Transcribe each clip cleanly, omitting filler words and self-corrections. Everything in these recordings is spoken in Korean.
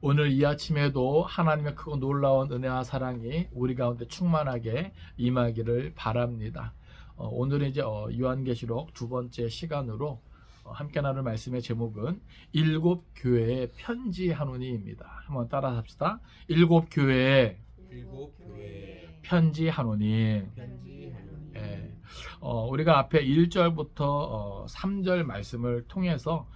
오늘 이 아침에도 하나님의 크고 놀라운 은혜와 사랑이 우리 가운데 충만하게 임하기를 바랍니다. 오늘은 이제 요한계시록 두 번째 시간으로 함께 나눌 말씀의 제목은 일곱 교회에 편지하노니입니다. 한번 따라 합시다. 일곱 교회에 편지하노니. 예. 우리가 앞에 1절부터 3절 말씀을 통해서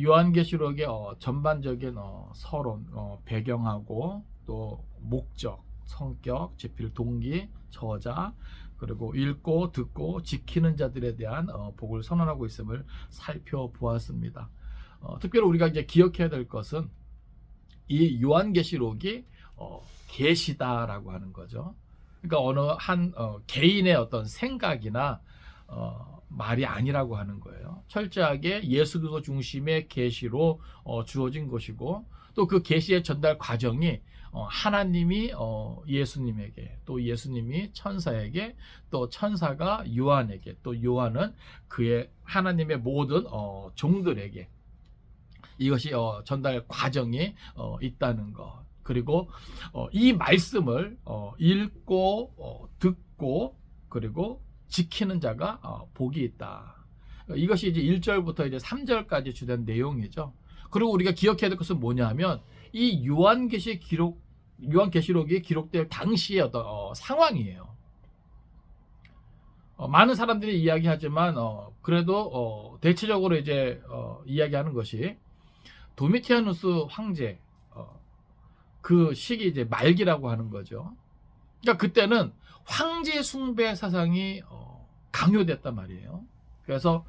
요한계시록의 전반적인 서론, 배경하고 또 목적, 성격, 집필 동기, 저자, 그리고 읽고 듣고 지키는 자들에 대한 복을 선언하고 있음을 살펴보았습니다. 특별히 우리가 이제 기억해야 될 것은 이 요한계시록이 계시다라고 하는 거죠. 그러니까 어느 한 개인의 어떤 생각이나 말이 아니라고 하는 거예요. 철저하게 예수 그리스도 중심의 계시로 주어진 것이고, 또 그 계시의 전달 과정이 하나님이 예수님에게, 또 예수님이 천사에게, 또 천사가 요한에게, 또 요한은 그의 하나님의 모든 종들에게, 이것이 전달 과정이 있다는 것. 그리고 이 말씀을 읽고 듣고 그리고 지키는 자가 복이 있다. 이것이 이제 1절부터 이제 3절까지 주된 내용이죠. 그리고 우리가 기억해야 될 것은 뭐냐면 이 요한계시록이 기록될 당시의 어떤 상황이에요. 많은 사람들이 이야기하지만 그래도 대체적으로 이제 이야기하는 것이 도미티아누스 황제 그 시기 이제 말기라고 하는 거죠. 그러니까 그때는 황제 숭배 사상이 강요됐단 말이에요. 그래서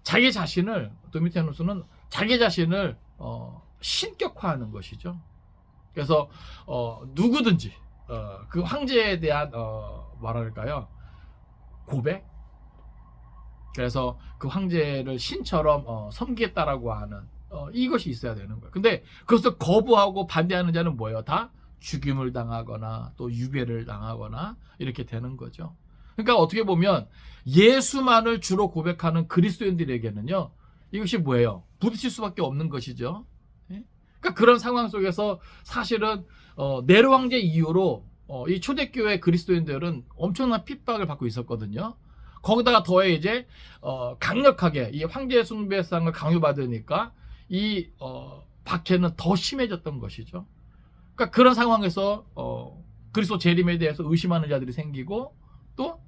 자기 자신을, 도미티아누스는 자기 자신을 신격화하는 것이죠. 그래서 누구든지 그 황제에 대한 뭐랄까요, 고백. 그래서 그 황제를 신처럼 섬기겠다라고 하는 이것이 있어야 되는 거예요. 근데 그것을 거부하고 반대하는 자는 뭐예요? 다 죽임을 당하거나 또 유배를 당하거나 이렇게 되는 거죠. 그러니까 어떻게 보면 예수만을 주로 고백하는 그리스도인들에게는요, 이것이 뭐예요? 부딪힐 수밖에 없는 것이죠. 그러니까 그런 상황 속에서 사실은 네로 황제 이후로 이 초대교회 그리스도인들은 엄청난 핍박을 받고 있었거든요. 거기다가 더해 이제 강력하게 이 황제 숭배상을 강요받으니까 이 박해는 더 심해졌던 것이죠. 그러니까 그런 상황에서 그리스도 재림에 대해서 의심하는 자들이 생기고, 또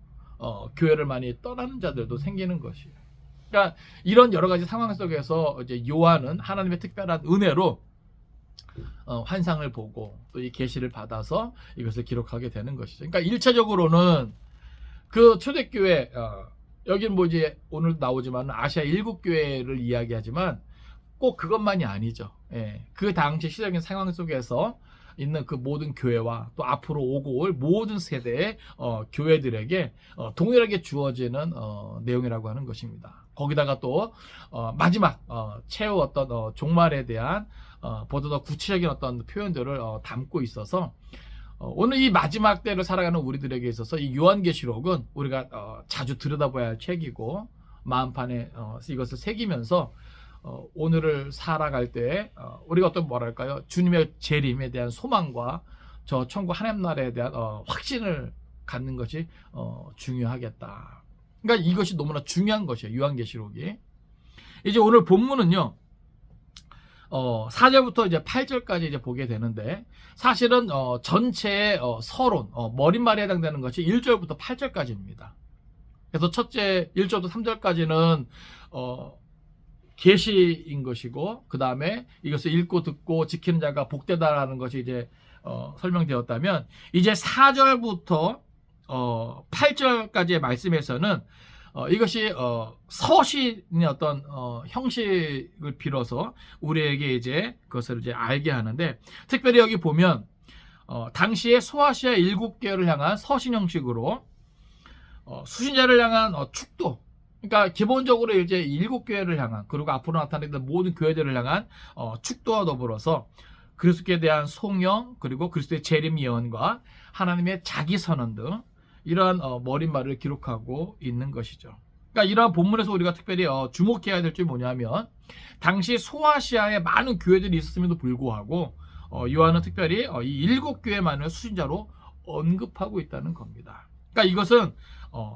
교회를 많이 떠나는 자들도 생기는 것이에요. 그러니까 이런 여러 가지 상황 속에서 이제 요한은 하나님의 특별한 은혜로 환상을 보고 또 이 계시를 받아서 이것을 기록하게 되는 것이죠. 그러니까 1차적으로는 그 초대교회, 여기는 뭐 이제 오늘 나오지만 아시아 일곱 교회를 이야기하지만 꼭 그것만이 아니죠. 그 당시 시적인 상황 속에서 있는 그 모든 교회와 또 앞으로 오고 올 모든 세대의 교회들에게 동일하게 주어지는 내용이라고 하는 것입니다. 거기다가 또 마지막 최후 어떤 종말에 대한 보다 더 구체적인 어떤 표현들을 담고 있어서 오늘 이 마지막 때를 살아가는 우리들에게 있어서 이 요한계시록은 우리가 자주 들여다봐야 할 책이고, 마음판에 이것을 새기면서 오늘을 살아갈 때 우리가 어떤 뭐랄까요, 주님의 재림에 대한 소망과 저 천국 하나님 나라에 대한 확신을 갖는 것이 중요하겠다. 그러니까 이것이 너무나 중요한 것이에요, 요한계시록이. 이제 오늘 본문은요, 4절부터 이제 8절까지 이제 보게 되는데, 사실은 전체의 서론, 머릿말에 해당되는 것이 1절부터 8절까지입니다. 그래서 첫째 1절부터 3절까지는 계시인 것이고, 그 다음에 이것을 읽고 듣고 지키는 자가 복되다라는 것이 이제 설명되었다면, 이제 4절부터 8절까지의 말씀에서는 이것이 서신의 어떤 형식을 빌어서 우리에게 이제 그것을 이제 알게 하는데, 특별히 여기 보면 당시에 소아시아 일곱 교회를 향한 서신 형식으로 수신자를 향한 축도, 그러니까 기본적으로 이제 일곱 교회를 향한, 그리고 앞으로 나타나는 모든 교회들을 향한 축도와 더불어서 그리스도에 대한 송영, 그리고 그리스도의 재림 예언과 하나님의 자기 선언 등 이러한 머릿말을 기록하고 있는 것이죠. 그러니까 이러한 본문에서 우리가 특별히 주목해야 될 점이 뭐냐면, 당시 소아시아에 많은 교회들이 있었음에도 불구하고 요한은 특별히 이 7교회만을 수신자로 언급하고 있다는 겁니다. 그러니까 이것은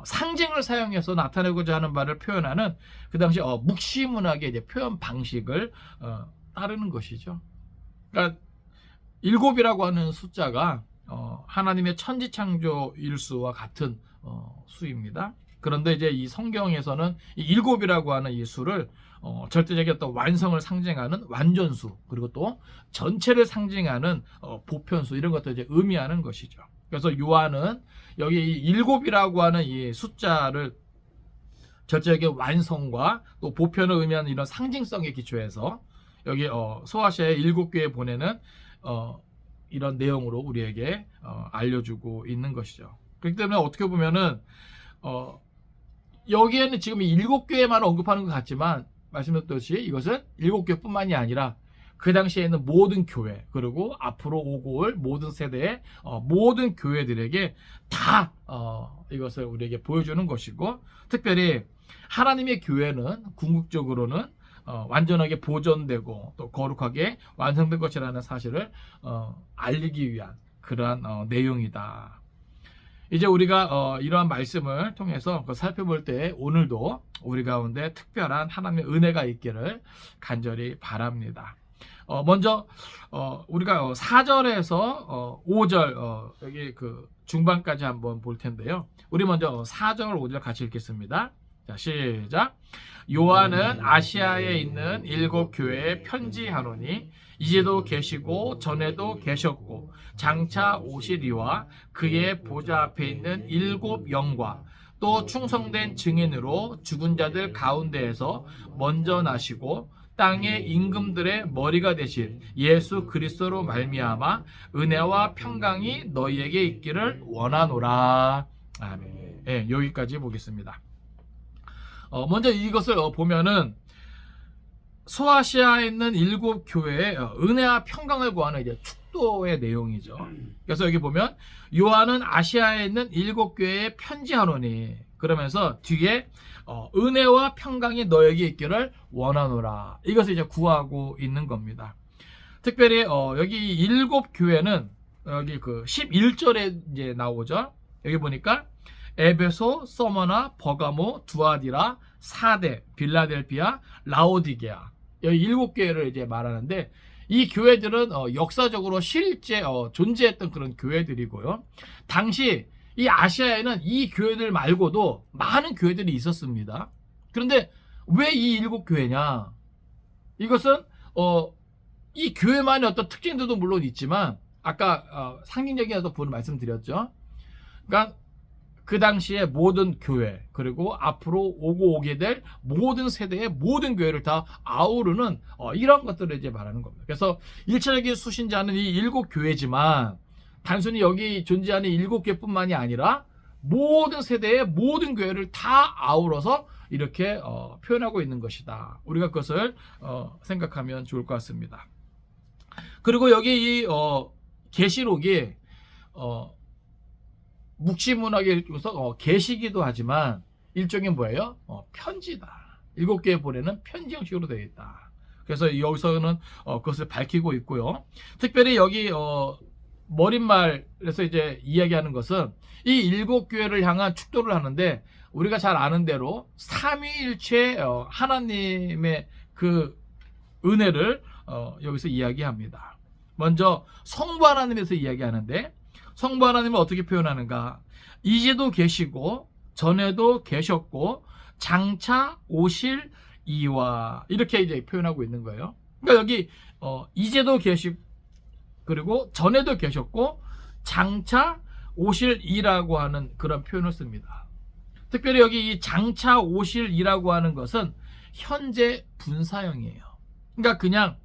상징을 사용해서 나타내고자 하는 바를 표현하는 그 당시 묵시문학의 이제 표현 방식을 따르는 것이죠. 그러니까 7이라고 하는 숫자가 하나님의 천지창조 일수와 같은 수입니다. 그런데 이제 이 성경에서는 이 7이라고 하는 이 수를 절대적인 어떤 완성을 상징하는 완전수, 그리고 또 전체를 상징하는 보편수, 이런 것도 이제 의미하는 것이죠. 그래서 요한은 여기 이 7이라고 하는 이 숫자를 절대적인 완성과 또 보편을 의미하는 이런 상징성에 기초해서 여기 소아시아의 7교회에 보내는 이런 내용으로 우리에게 알려주고 있는 것이죠. 그렇기 때문에 어떻게 보면은 여기에는 지금 이 7교회만 언급하는 것 같지만 말씀드렸듯이 이것은 7교회뿐만이 아니라 그 당시에 있는 모든 교회, 그리고 앞으로 오고 올 모든 세대의 모든 교회들에게 다 이것을 우리에게 보여주는 것이고, 특별히 하나님의 교회는 궁극적으로는 완전하게 보존되고 또 거룩하게 완성된 것이라는 사실을 알리기 위한 그러한 내용이다. 이제 우리가 이러한 말씀을 통해서 살펴볼 때 오늘도 우리 가운데 특별한 하나님의 은혜가 있기를 간절히 바랍니다. 먼저 우리가 4절에서 5절 여기 그 중반까지 한번 볼 텐데요. 우리 먼저 4절 5절 같이 읽겠습니다. 자, 시작. 요한은 아시아에 있는 7교회에 편지하노니 이제도 계시고 전에도 계셨고 장차 오시리와 그의 보좌 앞에 있는 7 영과 또 충성된 증인으로 죽은 자들 가운데에서 먼저 나시고 땅의 임금들의 머리가 되신 예수 그리스도로 말미암아 은혜와 평강이 너희에게 있기를 원하노라. 아멘. 네, 여기까지 보겠습니다. 먼저 이것을 보면은 소아시아에 있는 7교회의 은혜와 평강을 구하는 이제 축도의 내용이죠. 그래서 여기 보면 요한은 아시아에 있는 7교회에 편지하노니, 그러면서 뒤에 은혜와 평강이 너에게 있기를 원하노라, 이것을 이제 구하고 있는 겁니다. 특별히 여기 7교회는 여기 그 11절에 이제 나오죠. 여기 보니까 에베소, 서머나, 버가모, 두아디라, 사데, 빌라델피아, 라오디게아, 여기 7교회를 이제 말하는데, 이 교회들은 역사적으로 실제 존재했던 그런 교회들이고요. 당시 이 아시아에는 이 교회들 말고도 많은 교회들이 있었습니다. 그런데 왜 이 7교회냐? 이것은 이 교회만의 어떤 특징들도 물론 있지만 아까 상징적인 어떤 부분을 말씀드렸죠. 그러니까 그 당시에 모든 교회, 그리고 앞으로 오게 될 모든 세대의 모든 교회를 다 아우르는 이런 것들을 이제 말하는 겁니다. 그래서 일차적인 수신자는 이 7교회지만 단순히 여기 존재하는 7교회뿐만이 아니라 모든 세대의 모든 교회를 다 아우러서 이렇게 표현하고 있는 것이다. 우리가 그것을 생각하면 좋을 것 같습니다. 그리고 여기 이 계시록이 묵시문학에 읽어서 계시기도 하지만 일종의 뭐예요? 편지다. 7교회에 보내는 편지 형식으로 되어 있다. 그래서 여기서는 그것을 밝히고 있고요. 특별히 여기 머릿말에서 이제 이야기하는 것은 이 7교회를 향한 축도를 하는데, 우리가 잘 아는 대로 삼위일체 하나님의 그 은혜를 여기서 이야기합니다. 먼저 성부 하나님에서 이야기하는데, 성부 하나님을 어떻게 표현하는가? 이제도 계시고 전에도 계셨고 장차 오실 이와, 이렇게 이제 표현하고 있는 거예요. 그러니까 여기 이제도 계시, 그리고 전에도 계셨고 장차 오실 이라고 하는 그런 표현을 씁니다. 특별히 여기 이 장차 오실 이라고 하는 것은 현재 분사형이에요. 그러니까 그냥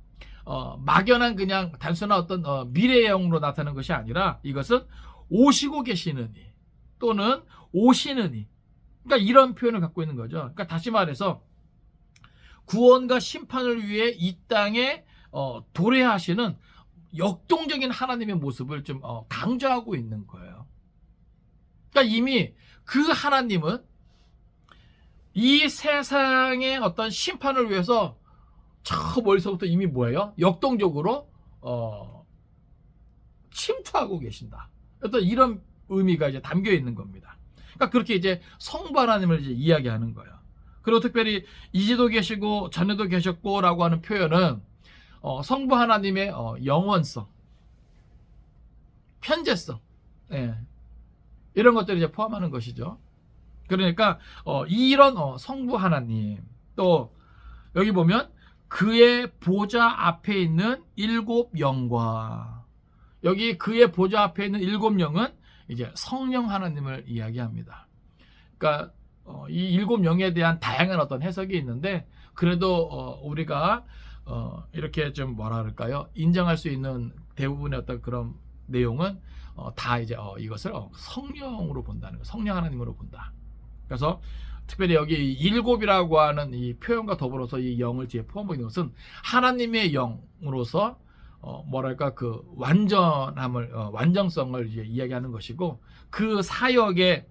막연한 그냥 단순한 어떤 미래형으로 나타나는 것이 아니라 이것은 오시고 계시느니 또는 오시느니, 그러니까 이런 표현을 갖고 있는 거죠. 그러니까 다시 말해서 구원과 심판을 위해 이 땅에 도래하시는 역동적인 하나님의 모습을 좀 강조하고 있는 거예요. 그러니까 이미 그 하나님은 이 세상의 어떤 심판을 위해서 저 멀리서부터 이미 뭐예요? 역동적으로 침투하고 계신다. 어떤 이런 의미가 이제 담겨 있는 겁니다. 그러니까 그렇게 이제 성부 하나님을 이제 이야기하는 거예요. 그리고 특별히 이제도 계시고 전에도 계셨고라고 하는 표현은 성부 하나님의 영원성, 편재성, 예, 이런 것들을 이제 포함하는 것이죠. 그러니까 이런 성부 하나님, 또 여기 보면 그의 보좌 앞에 있는 일곱 영과, 여기 그의 보좌 앞에 있는 일곱 영은 이제 성령 하나님을 이야기합니다. 그러니까 이 일곱 영에 대한 다양한 어떤 해석이 있는데, 그래도 우리가 이렇게 좀 뭐라 그럴까요? 인정할 수 있는 대부분의 어떤 그런 내용은 다 이제 이것을 성령으로 본다는 거, 성령 하나님으로 본다. 그래서 특별히 여기 일곱이라고 하는 이 표현과 더불어서 이 영을 뒤에 포함하고 있는 것은 하나님의 영으로서 뭐랄까 그 완전함을, 완전성을 이제 이야기하는 것이고, 그 사역의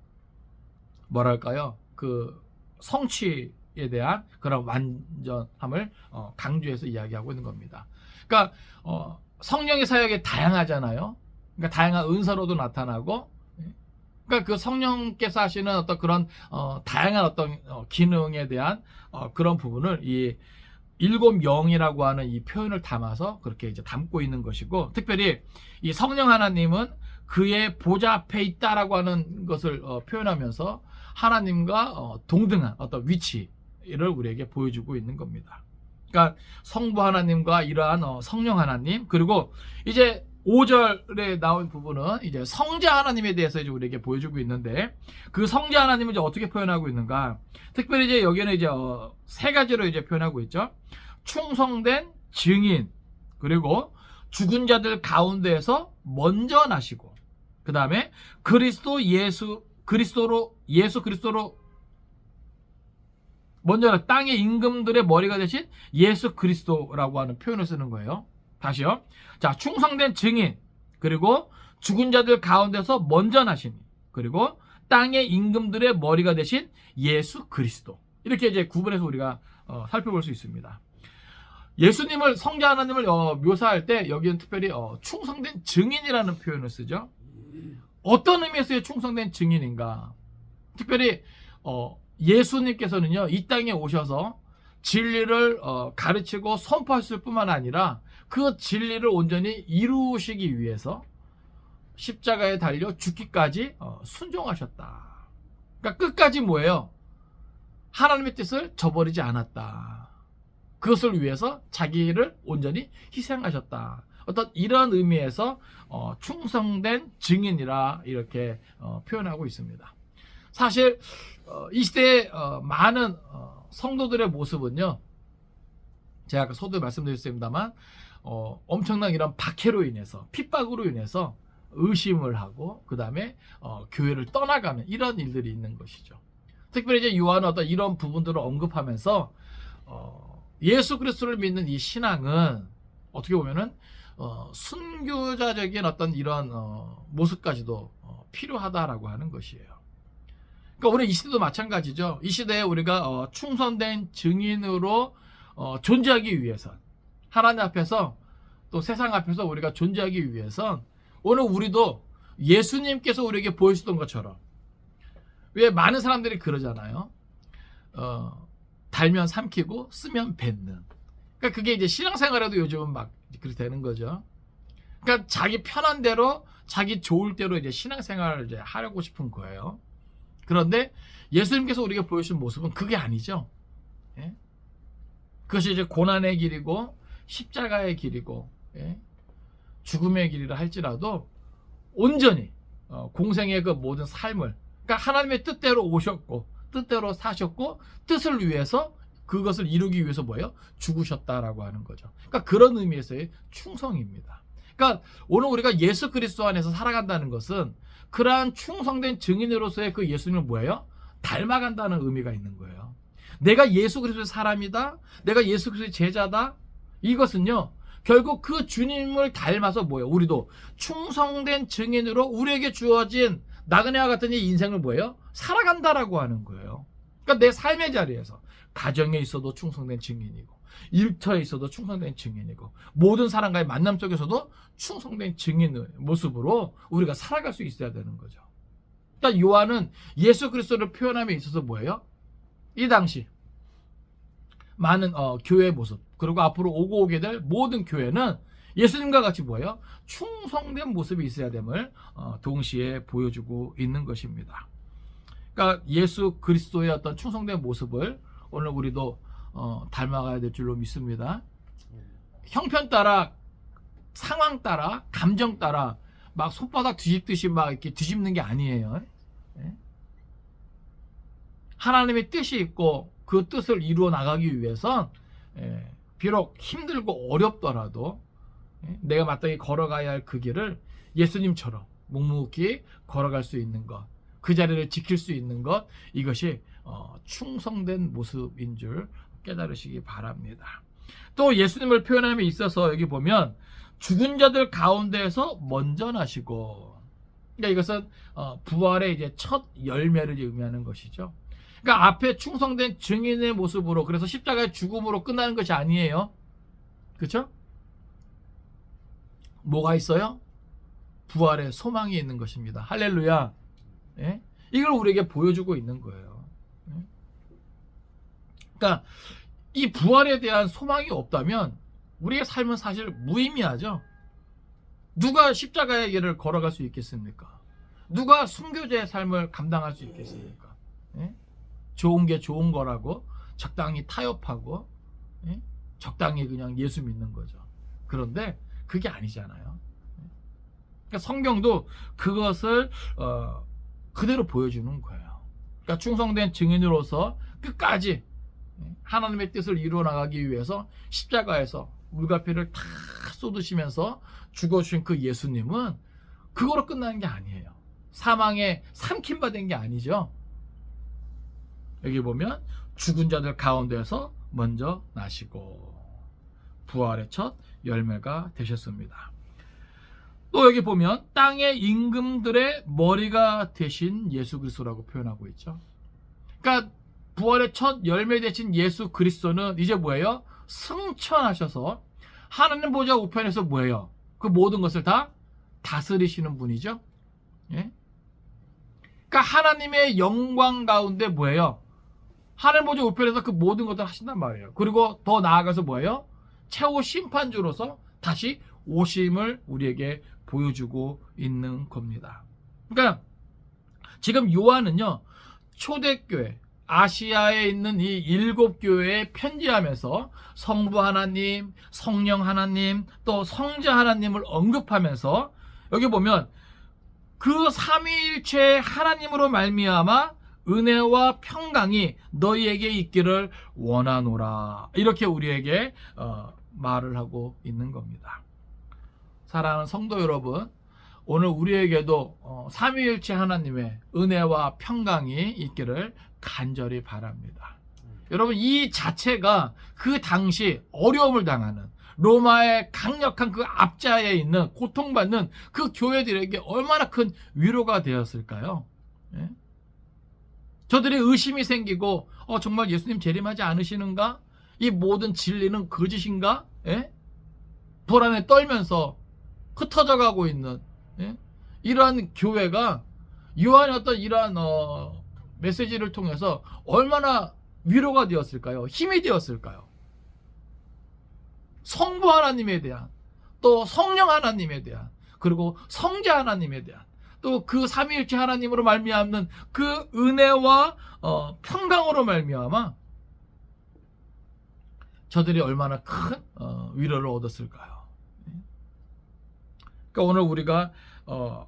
뭐랄까요 그 성취에 대한 그런 완전함을 강조해서 이야기하고 있는 겁니다. 그러니까 성령의 사역이 다양하잖아요. 그러니까 다양한 은사로도 나타나고, 그러니까 그 성령께서 하시는 어떤 그런 다양한 어떤 기능에 대한 그런 부분을 이 일곱 영이라고 하는 이 표현을 담아서 그렇게 이제 담고 있는 것이고, 특별히 이 성령 하나님은 그의 보좌 앞에 있다라고 하는 것을 표현하면서 하나님과 동등한 어떤 위치를 우리에게 보여주고 있는 겁니다. 그러니까 성부 하나님과 이러한 성령 하나님, 그리고 이제 5절에 나온 부분은 이제 성자 하나님에 대해서 이제 우리에게 보여주고 있는데, 그 성자 하나님을 이제 어떻게 표현하고 있는가? 특별히 이제 여기는 이제 세 가지로 이제 표현하고 있죠. 충성된 증인, 그리고 죽은 자들 가운데에서 먼저 나시고, 그 다음에 예수 그리스도로 먼저 땅의 임금들의 머리가 되신 예수 그리스도라고 하는 표현을 쓰는 거예요. 다시요. 자, 충성된 증인, 그리고 죽은 자들 가운데서 먼저 나시니, 그리고 땅의 임금들의 머리가 되신 예수 그리스도. 이렇게 이제 구분해서 우리가 살펴볼 수 있습니다. 예수님을, 성자 하나님을 묘사할 때 여기는 특별히 충성된 증인이라는 표현을 쓰죠. 어떤 의미에서의 충성된 증인인가? 특별히 예수님께서는요, 이 땅에 오셔서 진리를 가르치고 선포하실 뿐만 아니라 그 진리를 온전히 이루시기 위해서 십자가에 달려 죽기까지 순종하셨다. 그러니까 끝까지 뭐예요? 하나님의 뜻을 저버리지 않았다. 그것을 위해서 자기를 온전히 희생하셨다. 어떤 이런 의미에서 충성된 증인이라 이렇게 표현하고 있습니다. 사실 이 시대의 많은 성도들의 모습은요, 제가 아까 서두에 말씀드렸습니다만 엄청난 이런 박해로 인해서, 핍박으로 인해서 의심을 하고, 그 다음에 교회를 떠나가는 이런 일들이 있는 것이죠. 특별히 이제 요한은 어떤 이런 부분들을 언급하면서 예수 그리스도를 믿는 이 신앙은 어떻게 보면은 순교자적인 어떤 이런 모습까지도 필요하다라고 하는 것이에요. 그러니까 오늘 이 시대도 마찬가지죠. 이 시대에 우리가 충성된 증인으로 존재하기 위해선, 하나님 앞에서 또 세상 앞에서 우리가 존재하기 위해선 오늘 우리도 예수님께서 우리에게 보여주던 것처럼, 왜 많은 사람들이 그러잖아요. 달면 삼키고 쓰면 뱉는. 그러니까 그게 이제 신앙생활에도 요즘은 막 그렇게 되는 거죠. 그러니까 자기 편한 대로, 자기 좋을 대로 이제 신앙생활을 이제 하려고 싶은 거예요. 그런데 예수님께서 우리에게 보여주신 모습은 그게 아니죠. 예? 그것이 이제 고난의 길이고 십자가의 길이고, 예? 죽음의 길이라 할지라도 온전히 공생의 그 모든 삶을, 그러니까 하나님의 뜻대로 오셨고 뜻대로 사셨고 뜻을 위해서 그것을 이루기 위해서 뭐예요? 죽으셨다라고 하는 거죠. 그러니까 그런 의미에서의 충성입니다. 그러니까 오늘 우리가 예수 그리스도 안에서 살아간다는 것은 그러한 충성된 증인으로서의 그 예수님을 뭐예요? 닮아간다는 의미가 있는 거예요. 내가 예수 그리스도의 사람이다, 내가 예수 그리스도의 제자다, 이것은요 결국 그 주님을 닮아서 뭐예요? 우리도 충성된 증인으로 우리에게 주어진 나그네와 같은 이 인생을 뭐예요? 살아간다라고 하는 거예요. 그러니까 내 삶의 자리에서, 가정에 있어도 충성된 증인이고, 일터에 있어도 충성된 증인이고 모든 사람과의 만남 속에서도 충성된 증인의 모습으로 우리가 살아갈 수 있어야 되는 거죠. 그러니까 요한은 예수 그리스도를 표현함에 있어서 뭐예요? 이 당시 많은 교회의 모습, 그리고 앞으로 오게 될 모든 교회는 예수님과 같이 뭐예요? 충성된 모습이 있어야 됨을 동시에 보여주고 있는 것입니다. 그러니까 예수 그리스도의 어떤 충성된 모습을 오늘 우리도 닮아가야 될 줄로 믿습니다. 형편 따라, 상황 따라, 감정 따라 막 손바닥 뒤집듯이 막 이렇게 뒤집는 게 아니에요. 하나님의 뜻이 있고 그 뜻을 이루어 나가기 위해선 비록 힘들고 어렵더라도 내가 마땅히 걸어가야 할 그 길을 예수님처럼 묵묵히 걸어갈 수 있는 것, 그 자리를 지킬 수 있는 것, 이것이 충성된 모습인 줄 깨달으시기 바랍니다. 또 예수님을 표현함에 있어서 여기 보면 죽은 자들 가운데에서 먼저 나시고, 그러니까 이것은 부활의 이제 첫 열매를 의미하는 것이죠. 그러니까 앞에 충성된 증인의 모습으로, 그래서 십자가의 죽음으로 끝나는 것이 아니에요. 그렇죠? 뭐가 있어요? 부활의 소망이 있는 것입니다. 할렐루야. 예? 이걸 우리에게 보여주고 있는 거예요. 예? 그러니까 이 부활에 대한 소망이 없다면 우리의 삶은 사실 무의미하죠. 누가 십자가의 길을 걸어갈 수 있겠습니까? 누가 순교자의 삶을 감당할 수 있겠습니까? 예? 좋은 게 좋은 거라고 적당히 타협하고 적당히 그냥 예수 믿는 거죠. 그런데 그게 아니잖아요. 그러니까 성경도 그것을 그대로 보여주는 거예요. 그러니까 충성된 증인으로서 끝까지 하나님의 뜻을 이루어 나가기 위해서 십자가에서 물과 피를 다 쏟으시면서 죽어주신 그 예수님은 그거로 끝나는 게 아니에요. 사망에 삼킴받은 게 아니죠. 여기 보면 죽은 자들 가운데서 먼저 나시고 부활의 첫 열매가 되셨습니다. 또 여기 보면 땅의 임금들의 머리가 되신 예수 그리스도라고 표현하고 있죠. 그러니까 부활의 첫 열매 되신 예수 그리스도는 이제 뭐예요? 승천하셔서 하나님 보좌 우편에서 뭐예요? 그 모든 것을 다 다스리시는 분이죠. 예? 그러니까 하나님의 영광 가운데 뭐예요? 하나님 보좌 우편에서 그 모든 것을 하신단 말이에요. 그리고 더 나아가서 뭐예요? 최후 심판주로서 다시 오심을 우리에게 보여주고 있는 겁니다. 그러니까 지금 요한은요, 초대교회 아시아에 있는 이 7교회에 편지하면서 성부 하나님, 성령 하나님, 또 성자 하나님을 언급하면서 여기 보면 그 삼위일체 하나님으로 말미암아 은혜와 평강이 너희에게 있기를 원하노라, 이렇게 우리에게 말을 하고 있는 겁니다. 사랑하는 성도 여러분, 오늘 우리에게도 삼위일체 하나님의 은혜와 평강이 있기를 간절히 바랍니다. 여러분, 이 자체가 그 당시 어려움을 당하는 로마의 강력한 그 압자에 있는 고통받는 그 교회들에게 얼마나 큰 위로가 되었을까요? 예? 저들이 의심이 생기고 정말 예수님 재림하지 않으시는가? 이 모든 진리는 거짓인가? 예? 불안에 떨면서 흩어져 가고 있는 이러한 교회가 요한의 어떤 이러한 메시지를 통해서 얼마나 위로가 되었을까요? 힘이 되었을까요? 성부 하나님에 대한, 또 성령 하나님에 대한, 그리고 성자 하나님에 대한, 또 그 삼위일체 하나님으로 말미암는 그 은혜와 평강으로 말미암아 저들이 얼마나 큰 위로를 얻었을까요? 그러니까 오늘 우리가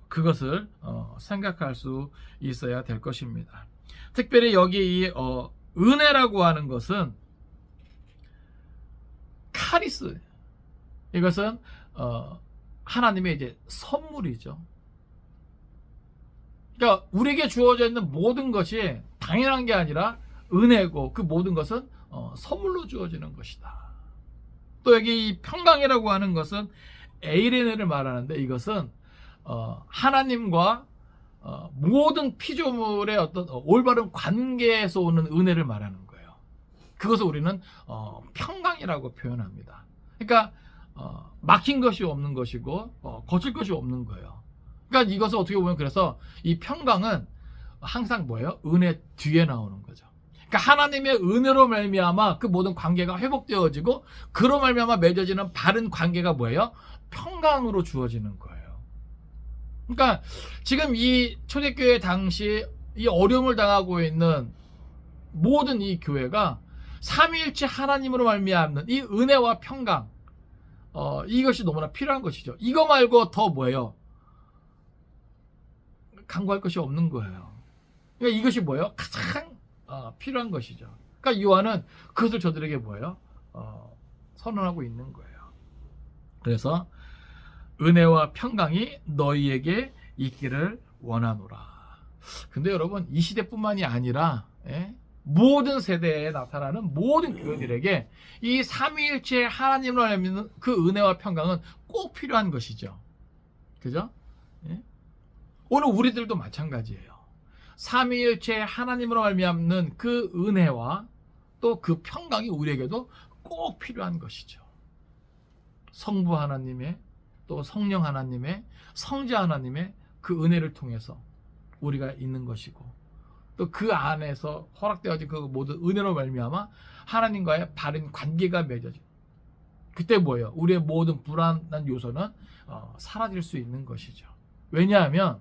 그것을 생각할 수 있어야 될 것입니다. 특별히 여기 이 은혜라고 하는 것은 카리스, 이것은 하나님의 이제 선물이죠. 그러니까 우리에게 주어져 있는 모든 것이 당연한 게 아니라 은혜고, 그 모든 것은 선물로 주어지는 것이다. 또 여기 이 평강이라고 하는 것은 에이레네를 말하는데, 이것은 하나님과 모든 피조물의 어떤 올바른 관계에서 오는 은혜를 말하는 거예요. 그것을 우리는 평강이라고 표현합니다. 그러니까 막힌 것이 없는 것이고 거칠 것이 없는 거예요. 그러니까 이것을 어떻게 보면 그래서 이 평강은 항상 뭐예요? 은혜 뒤에 나오는 거죠. 그러니까 하나님의 은혜로 말미암아 그 모든 관계가 회복되어지고 그로 말미암아 맺어지는 바른 관계가 뭐예요? 평강으로 주어지는 거예요. 그러니까 지금 이 초대교회 당시 이 어려움을 당하고 있는 모든 이 교회가 삼위일체 하나님으로 말미암는 이 은혜와 평강, 이것이 너무나 필요한 것이죠. 이거 말고 더 뭐예요? 간구할 것이 없는 거예요. 그러니까 이것이 뭐예요? 가장 필요한 것이죠. 그러니까 요한은 그것을 저들에게 뭐예요? 선언하고 있는 거예요. 그래서 은혜와 평강이 너희에게 있기를 원하노라. 근데 여러분, 이 시대뿐만이 아니라 모든 세대에 나타나는 모든 교회들에게 이 삼위일체 하나님으로 알면 그 은혜와 평강은 꼭 필요한 것이죠. 그죠? 오늘 우리들도 마찬가지예요. 삼위일체 하나님으로 말미암는 그 은혜와 또 그 평강이 우리에게도 꼭 필요한 것이죠. 성부 하나님의 또 성령 하나님의 성자 하나님의 그 은혜를 통해서 우리가 있는 것이고 또 그 안에서 허락되어진 그 모든 은혜로 말미암아 하나님과의 바른 관계가 맺어지고 그때 뭐예요? 우리의 모든 불안한 요소는 사라질 수 있는 것이죠. 왜냐하면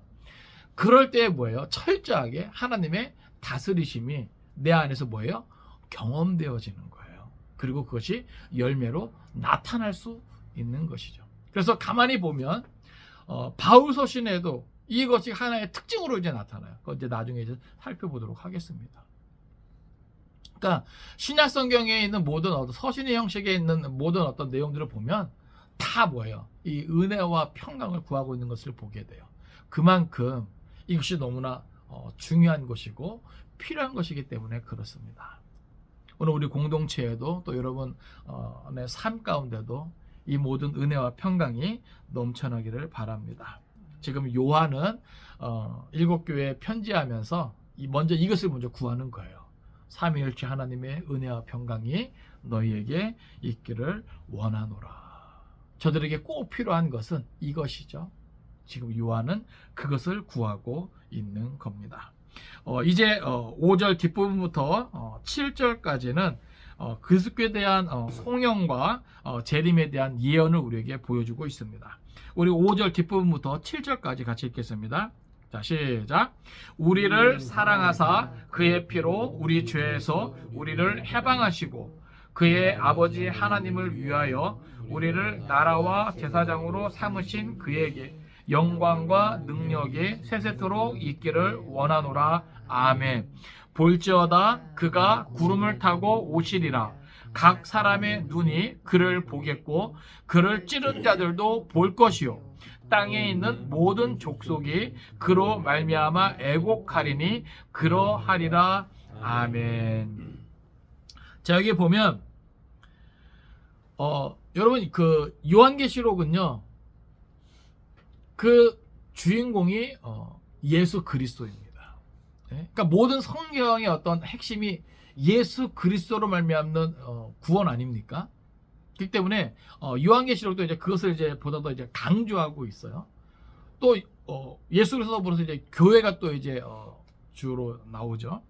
그럴 때 뭐예요? 철저하게 하나님의 다스리심이 내 안에서 뭐예요? 경험되어지는 거예요. 그리고 그것이 열매로 나타날 수 있는 것이죠. 그래서 가만히 보면 바울 서신에도 이것이 하나의 특징으로 이제 나타나요. 그건 이제 나중에 이제 살펴보도록 하겠습니다. 그러니까 신약 성경에 있는 모든 서신의 형식에 있는 모든 어떤 내용들을 보면 다 뭐예요? 이 은혜와 평강을 구하고 있는 것을 보게 돼요. 그만큼 이것이 너무나 중요한 것이고 필요한 것이기 때문에 그렇습니다. 오늘 우리 공동체에도 또 여러분의 삶 가운데도 이 모든 은혜와 평강이 넘쳐나기를 바랍니다. 지금 요한은 7교회에 편지하면서 이것을 먼저 구하는 거예요. 삼위일체 하나님의 은혜와 평강이 너희에게 있기를 원하노라. 저들에게 꼭 필요한 것은 이것이죠. 지금 요한은 그것을 구하고 있는 겁니다. 이제 5절 뒷부분부터 7절까지는 그리스도에 대한 송영과 재림에 대한 예언을 우리에게 보여주고 있습니다. 우리 5절 뒷부분부터 7절까지 같이 읽겠습니다. 자, 시작. 우리를 사랑하사 그의 피로 우리 죄에서 우리를 해방하시고 그의 아버지 하나님을 위하여 우리를 나라와 제사장으로 삼으신 그에게 영광과 능력이 세세토록 있기를 원하노라. 아멘. 볼지어다 그가 구름을 타고 오시리라. 각 사람의 눈이 그를 보겠고 그를 찌른 자들도 볼 것이요 땅에 있는 모든 족속이 그로 말미암아 애곡하리니 그러하리라. 아멘. 자, 여기 보면 여러분 그 요한계시록은요 그 주인공이 예수 그리스도입니다. 그러니까 모든 성경의 어떤 핵심이 예수 그리스도로 말미암는 구원 아닙니까? 그렇기 때문에 요한계시록도 이제 그것을 이제 보다 더 이제 강조하고 있어요. 또 예수 그리스도로서 이제 교회가 또 이제 주로 나오죠.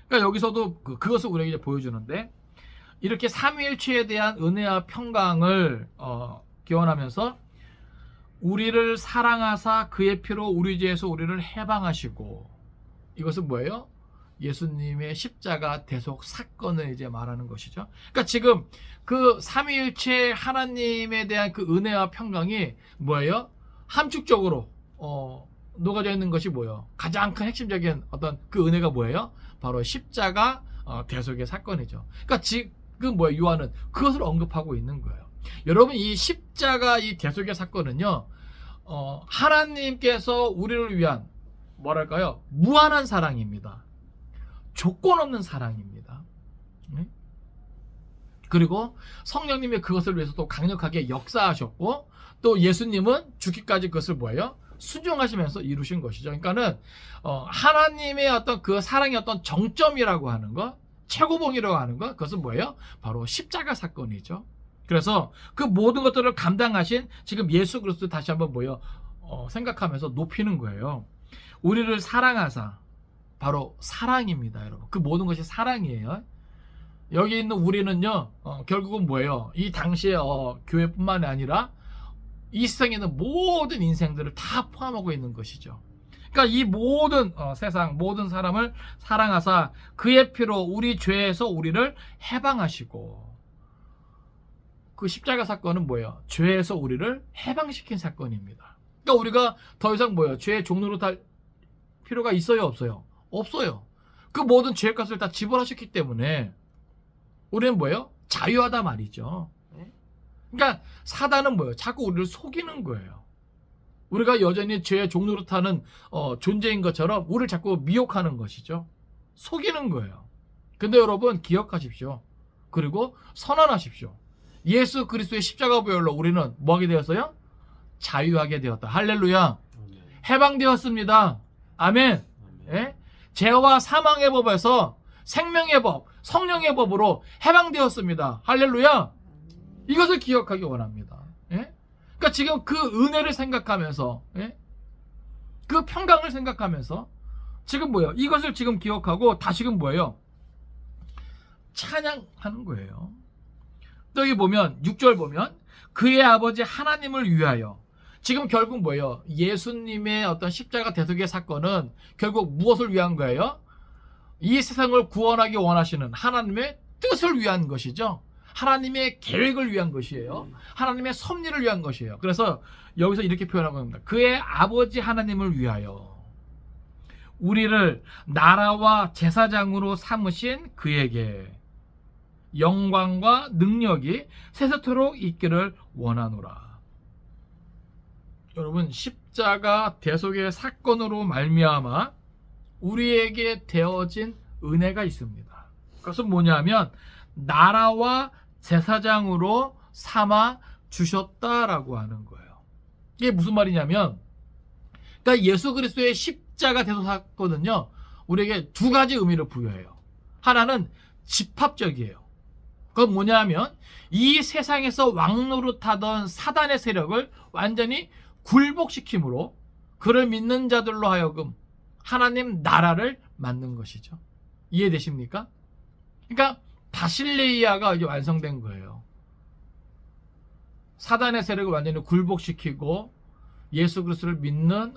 그러니까 여기서도 그것을 우리에게 이제 보여주는데 이렇게 삼위일체에 대한 은혜와 평강을 기원하면서 우리를 사랑하사 그의 피로 우리 죄에서 우리를 해방하시고 이것은 뭐예요? 예수님의 십자가 대속 사건을 이제 말하는 것이죠. 그러니까 지금 그 삼위일체 하나님에 대한 그 은혜와 평강이 뭐예요? 함축적으로 녹아져 있는 것이 뭐예요? 가장 큰 핵심적인 어떤 그 은혜가 뭐예요? 바로 십자가 대속의 사건이죠. 그러니까 지금 뭐예요? 요한은 그것을 언급하고 있는 거예요. 여러분 이 십자가 이 대속의 사건은요 하나님께서 우리를 위한 뭐랄까요? 무한한 사랑입니다. 조건 없는 사랑입니다. 그리고 성령님이 그것을 위해서 또 강력하게 역사하셨고 또 예수님은 죽기까지 그것을 뭐예요? 순종하시면서 이루신 것이죠. 그러니까는 하나님의 어떤 그 사랑의 어떤 정점이라고 하는 것 최고봉이라고 하는 것, 그것은 뭐예요? 바로 십자가 사건이죠. 그래서 그 모든 것들을 감당하신 지금 예수 그리스도 다시 한번 뭐예요? 생각하면서 높이는 거예요. 우리를 사랑하사, 바로 사랑입니다, 여러분. 그 모든 것이 사랑이에요. 여기 있는 우리는요, 결국은 뭐예요? 이 당시에 교회뿐만이 아니라 이 세상에 있는 모든 인생들을 다 포함하고 있는 것이죠. 그러니까 이 모든 세상 모든 사람을 사랑하사 그의 피로 우리 죄에서 우리를 해방하시고, 그 십자가 사건은 뭐예요? 죄에서 우리를 해방시킨 사건입니다. 그러니까 우리가 더 이상 뭐예요? 죄의 종로로 달 필요가 있어요, 없어요? 없어요. 그 모든 죄의 값을 다 지불하셨기 때문에 우리는 뭐예요? 자유하다 말이죠. 그러니까 사단은 뭐예요? 자꾸 우리를 속이는 거예요. 우리가 여전히 죄의 종로로 타는 존재인 것처럼 우리를 자꾸 미혹하는 것이죠. 속이는 거예요. 근데 여러분 기억하십시오. 그리고 선언하십시오. 예수 그리스도의 십자가 보혈로 우리는 뭐하게 되었어요? 자유하게 되었다. 할렐루야. 해방되었습니다. 아멘. 예? 죄와 사망의 법에서 생명의 법, 성령의 법으로 해방되었습니다. 할렐루야. 이것을 기억하기 원합니다. 예? 그러니까 지금 그 은혜를 생각하면서, 예? 그 평강을 생각하면서 지금 뭐예요? 이것을 지금 기억하고 다시금 뭐예요? 찬양하는 거예요. 또 여기 보면 6절 보면 그의 아버지 하나님을 위하여, 지금 결국 뭐예요? 예수님의 어떤 십자가 대속의 사건은 결국 무엇을 위한 거예요? 이 세상을 구원하기 원하시는 하나님의 뜻을 위한 것이죠. 하나님의 계획을 위한 것이에요. 하나님의 섭리를 위한 것이에요. 그래서 여기서 이렇게 표현하고 있습니다. 그의 아버지 하나님을 위하여 우리를 나라와 제사장으로 삼으신 그에게 영광과 능력이 세세토록 있기를 원하노라. 여러분, 십자가 대속의 사건으로 말미암아 우리에게 되어진 은혜가 있습니다. 그것은 뭐냐면 나라와 제사장으로 삼아 주셨다라고 하는 거예요. 이게 무슨 말이냐면, 그러니까 예수 그리스도의 십자가 대속 사건은요, 우리에게 두 가지 의미를 부여해요. 하나는 집합적이에요. 그건 뭐냐면 이 세상에서 왕노릇하던 사단의 세력을 완전히 굴복시킴으로 그를 믿는 자들로 하여금 하나님 나라를 만든 것이죠. 이해되십니까? 그러니까 바실레이아가 이제 완성된 거예요. 사단의 세력을 완전히 굴복시키고 예수 그리스도를 믿는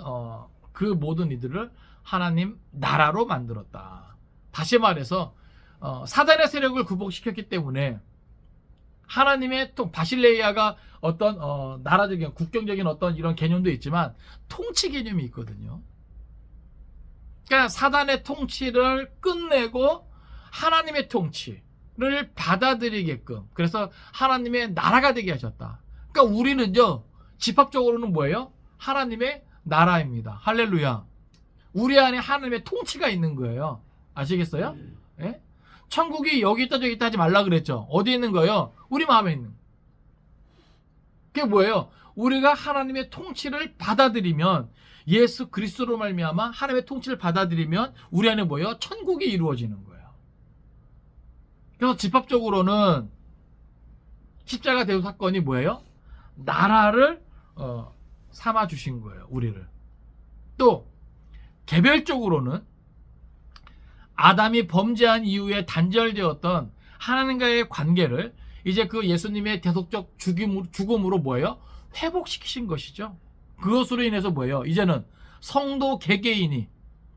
그 모든 이들을 하나님 나라로 만들었다. 다시 말해서 사단의 세력을 굴복시켰기 때문에 하나님의 바실레이아가 어떤 나라적인 국경적인 어떤 이런 개념도 있지만 통치 개념이 있거든요. 그러니까 사단의 통치를 끝내고 하나님의 통치를 받아들이게끔, 그래서 하나님의 나라가 되게 하셨다. 그러니까 우리는요, 집합적으로는 뭐예요? 하나님의 나라입니다. 할렐루야. 우리 안에 하나님의 통치가 있는 거예요. 아시겠어요? 예? 천국이 여기 있다 저기 있다 하지 말라 그랬죠. 어디 있는 거예요? 우리 마음에 있는. 그게 뭐예요? 우리가 하나님의 통치를 받아들이면, 예수 그리스도로 말미암아 하나님의 통치를 받아들이면 우리 안에 뭐예요? 천국이 이루어지는 거예요. 그래서 집합적으로는 십자가 대속 사건이 뭐예요? 나라를 삼아 주신 거예요, 우리를. 또 개별적으로는 아담이 범죄한 이후에 단절되었던 하나님과의 관계를 이제 그 예수님의 대속적 죽음으로 뭐예요? 회복시키신 것이죠. 그것으로 인해서 뭐예요? 이제는 성도 개개인이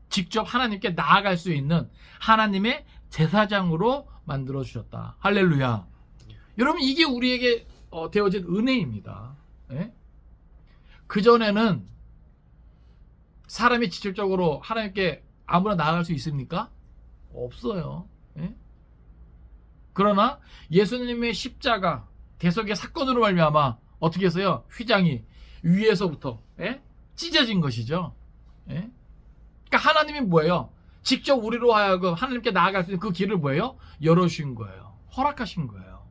직접 하나님께 나아갈 수 있는 하나님의 제사장으로 만들어 주셨다. 할렐루야. 여러분, 이게 우리에게 되어진 은혜입니다. 예? 그전에는 사람이 직접적으로 하나님께 아무나 나아갈 수 있습니까? 없어요. 예? 그러나 예수님의 십자가 대속의 사건으로 말미암아 어떻게 했어요? 휘장이 위에서부터 찢어진 것이죠. 예? 그러니까 하나님이 뭐예요? 직접 우리로 하여금 하나님께 나아갈 수 있는 그 길을 뭐예요? 열어주신 거예요. 허락하신 거예요.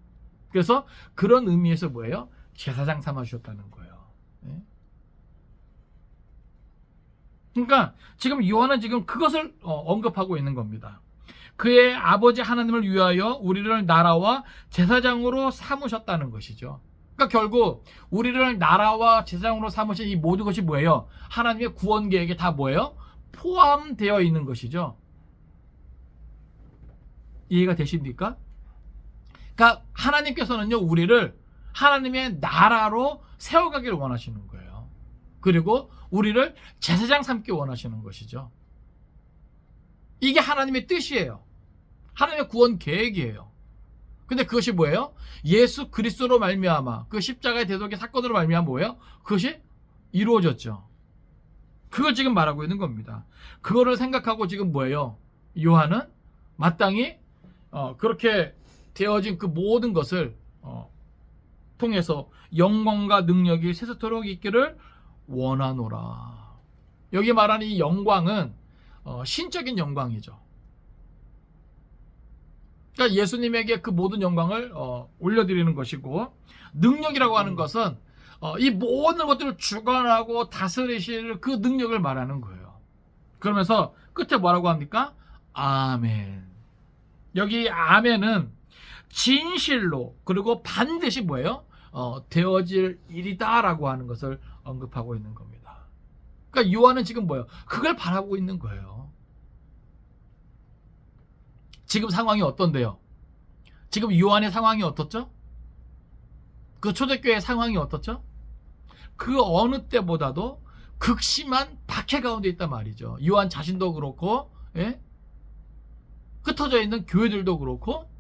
그래서 그런 의미에서 뭐예요? 제사장 삼아주셨다는 거예요. 예? 그러니까 지금 요한은 지금 그것을 언급하고 있는 겁니다. 그의 아버지 하나님을 위하여 우리를 나라와 제사장으로 삼으셨다는 것이죠. 그러니까 결국 우리를 나라와 제사장으로 삼으신 이 모든 것이 뭐예요? 하나님의 구원 계획에 다 뭐예요? 포함되어 있는 것이죠. 이해가 되십니까? 그러니까 하나님께서는요, 우리를 하나님의 나라로 세워가기를 원하시는 거예요. 그리고 우리를 제사장 삼기 원하시는 것이죠. 이게 하나님의 뜻이에요. 하나님의 구원 계획이에요. 근데 그것이 뭐예요? 예수 그리스도로 말미암아, 그 십자가의 대속의 사건으로 말미암아 뭐예요? 그것이 이루어졌죠. 그걸 지금 말하고 있는 겁니다. 그거를 생각하고 지금 뭐예요? 요한은 마땅히 그렇게 되어진 그 모든 것을 통해서 영광과 능력이 세세토록 있기를 원하노라. 여기 말하는 이 영광은 신적인 영광이죠. 그러니까 예수님에게 그 모든 영광을 올려드리는 것이고, 능력이라고 하는 것은 이 모든 것들을 주관하고 다스리실 그 능력을 말하는 거예요. 그러면서 끝에 뭐라고 합니까? 아멘. 여기 아멘은 진실로, 그리고 반드시 뭐예요? 되어질 일이다 라고 하는 것을 언급하고 있는 겁니다. 그러니까 요한은 지금 뭐예요? 그걸 바라고 있는 거예요. 지금 상황이 어떤데요? 지금 요한의 상황이 어떻죠? 그 초대교회의 상황이 어떻죠? 그 어느 때보다도 극심한 박해 가운데 있단 말이죠. 요한 자신도 그렇고, 예? 흩어져 있는 교회들도 그렇고.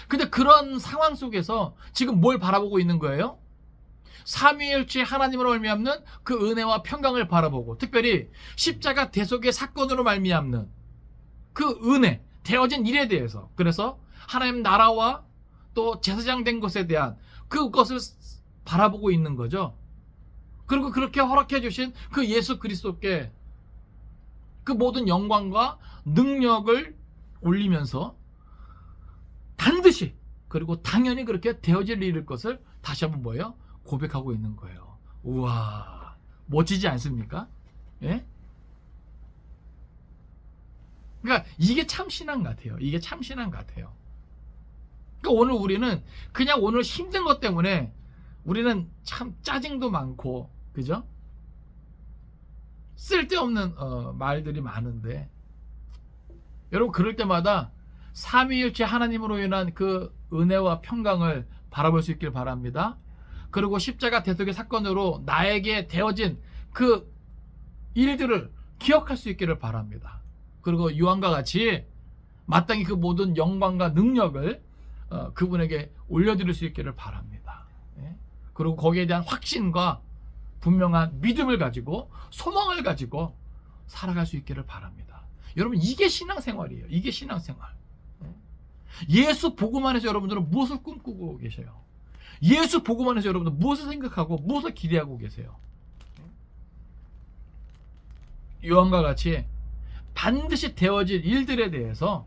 근데 그런 상황 속에서 지금 뭘 바라보고 있는 거예요? 삼위일체 하나님으로 말미암는 그 은혜와 평강을 바라보고, 특별히 십자가 대속의 사건으로 말미암는 그 은혜, 되어진 일에 대해서, 그래서 하나님 나라와 또 제사장 된 것에 대한 그것을 바라보고 있는 거죠. 그리고 그렇게 허락해 주신 그 예수 그리스도께 그 모든 영광과 능력을 올리면서 반드시, 그리고 당연히 그렇게 되어질 일일 것을 다시 한번 뭐예요? 고백하고 있는 거예요. 우와, 멋지지 않습니까? 예? 그러니까 이게 참 신앙 같아요. 이게 참 신앙 같아요. 그러니까 오늘 우리는 그냥 오늘 힘든 것 때문에 우리는 참 짜증도 많고, 그죠? 쓸데없는 말들이 많은데, 여러분 그럴 때마다 삼위일체 하나님으로 인한 그 은혜와 평강을 바라볼 수 있길 바랍니다. 그리고 십자가 대속의 사건으로 나에게 되어진 그 일들을 기억할 수 있기를 바랍니다. 그리고 요한과 같이 마땅히 그 모든 영광과 능력을 그분에게 올려드릴 수 있기를 바랍니다. 예? 그리고 거기에 대한 확신과 분명한 믿음을 가지고 소망을 가지고 살아갈 수 있기를 바랍니다. 여러분 이게 신앙생활이에요. 이게 신앙생활. 예수 복음 안에서 여러분들은 무엇을 꿈꾸고 계세요? 예수 복음 안에서 여러분들 무엇을 생각하고 무엇을 기대하고 계세요? 요한과 같이 반드시 되어질 일들에 대해서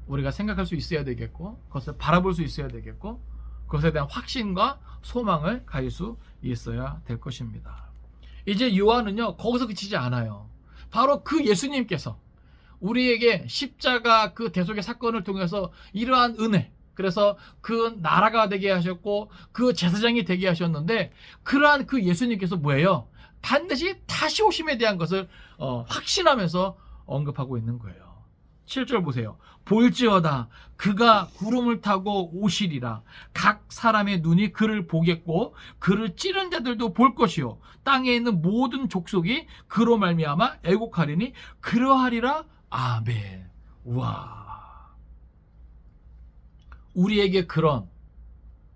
우리가 생각할 수 있어야 되겠고, 그것을 바라볼 수 있어야 되겠고, 그것에 대한 확신과 소망을 가질 수 있어야 될 것입니다. 이제 요한은요 거기서 그치지 않아요. 바로 그 예수님께서 우리에게 십자가 그 대속의 사건을 통해서 이러한 은혜, 그래서 그 나라가 되게 하셨고 그 제사장이 되게 하셨는데, 그러한 그 예수님께서 뭐예요? 반드시 다시 오심에 대한 것을 확신하면서 언급하고 있는 거예요. 7절 보세요. 볼지어다 그가 구름을 타고 오시리라. 각 사람의 눈이 그를 보겠고 그를 찌른 자들도 볼 것이요 땅에 있는 모든 족속이 그로 말미암아 애곡하리니 그러하리라. 아멘. 우와, 우리에게 그런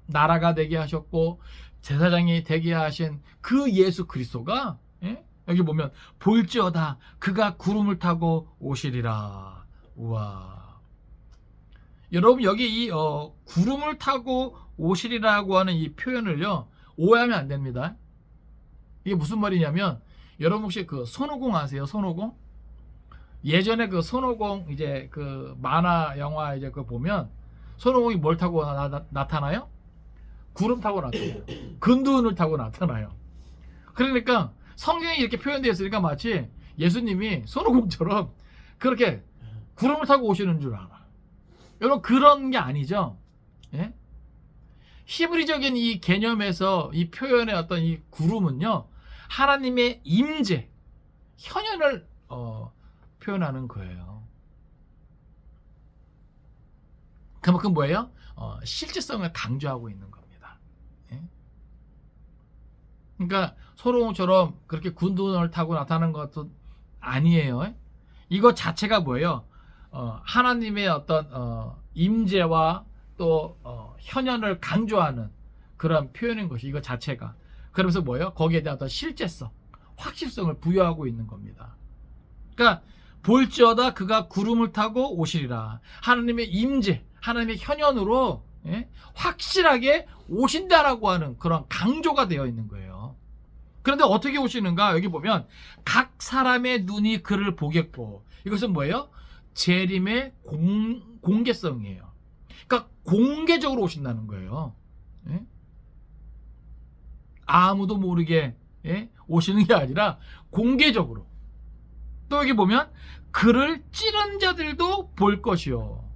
나라가 되게 하셨고 제사장이 되게 하신 그 예수 그리스도가, 예? 여기 보면 볼지어다 그가 구름을 타고 오시리라. 우와, 여러분 여기 이 구름을 타고 오시리라고 하는 이 표현을요 오해하면 안 됩니다. 이게 무슨 말이냐면, 여러분 혹시 그 손오공 아세요? 손오공? 예전에 그 손오공 이제 그 만화 영화 이제 그 보면 손오공이 뭘 타고 나타나요? 구름 타고 나타나요. 근두운을 타고 나타나요. 그러니까 성경이 이렇게 표현되어 있으니까 마치 예수님이 손오공처럼 그렇게 구름을 타고 오시는 줄 알아. 여러분 그런 게 아니죠. 예? 히브리적인 이 개념에서 이 표현의 어떤 이 구름은요, 하나님의 임재, 현현을 표현하는 거예요. 그만큼 뭐예요? 실제성을 강조하고 있는 겁니다. 예? 그러니까 소롱처럼 그렇게 군두원을 타고 나타나는 것도 아니에요. 이거 자체가 뭐예요? 하나님의 어떤 임재와 또 현현을 강조하는 그런 표현인 것이 이거 자체가. 그러면서 뭐예요? 거기에 대한 어떤 실제성, 확실성을 부여하고 있는 겁니다. 그러니까 볼지어다 그가 구름을 타고 오시리라. 하나님의 임재, 하나님의 현현으로 확실하게 오신다라고 하는 그런 강조가 되어 있는 거예요. 그런데 어떻게 오시는가? 여기 보면 각 사람의 눈이 그를 보겠고, 이것은 뭐예요? 재림의 공개성이에요. 그러니까 공개적으로 오신다는 거예요. 예? 아무도 모르게 오시는 게 아니라 공개적으로. 또 여기 보면 그를 찌른 자들도 볼 것이요.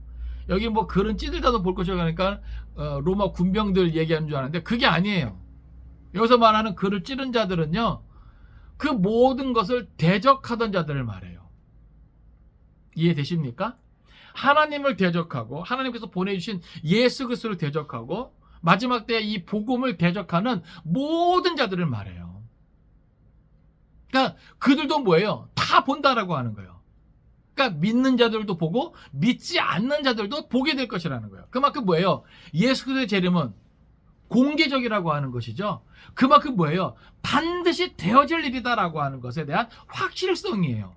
여기 뭐 그를 찌른 자도 볼 것이요 그러니까 로마 군병들 얘기하는 줄 아는데 그게 아니에요. 여기서 말하는 그를 찌른 자들은요, 그 모든 것을 대적하던 자들을 말해요. 이해되십니까? 하나님을 대적하고 하나님께서 보내주신 예수 그리스도를 대적하고 마지막 때 이 복음을 대적하는 모든 자들을 말해요. 그러니까 그들도 뭐예요? 다 본다라고 하는 거예요. 그러니까 믿는 자들도 보고 믿지 않는 자들도 보게 될 것이라는 거예요. 그만큼 뭐예요? 예수 그리스도의 재림은 공개적이라고 하는 것이죠. 그만큼 뭐예요? 반드시 되어질 일이다라고 하는 것에 대한 확실성이에요.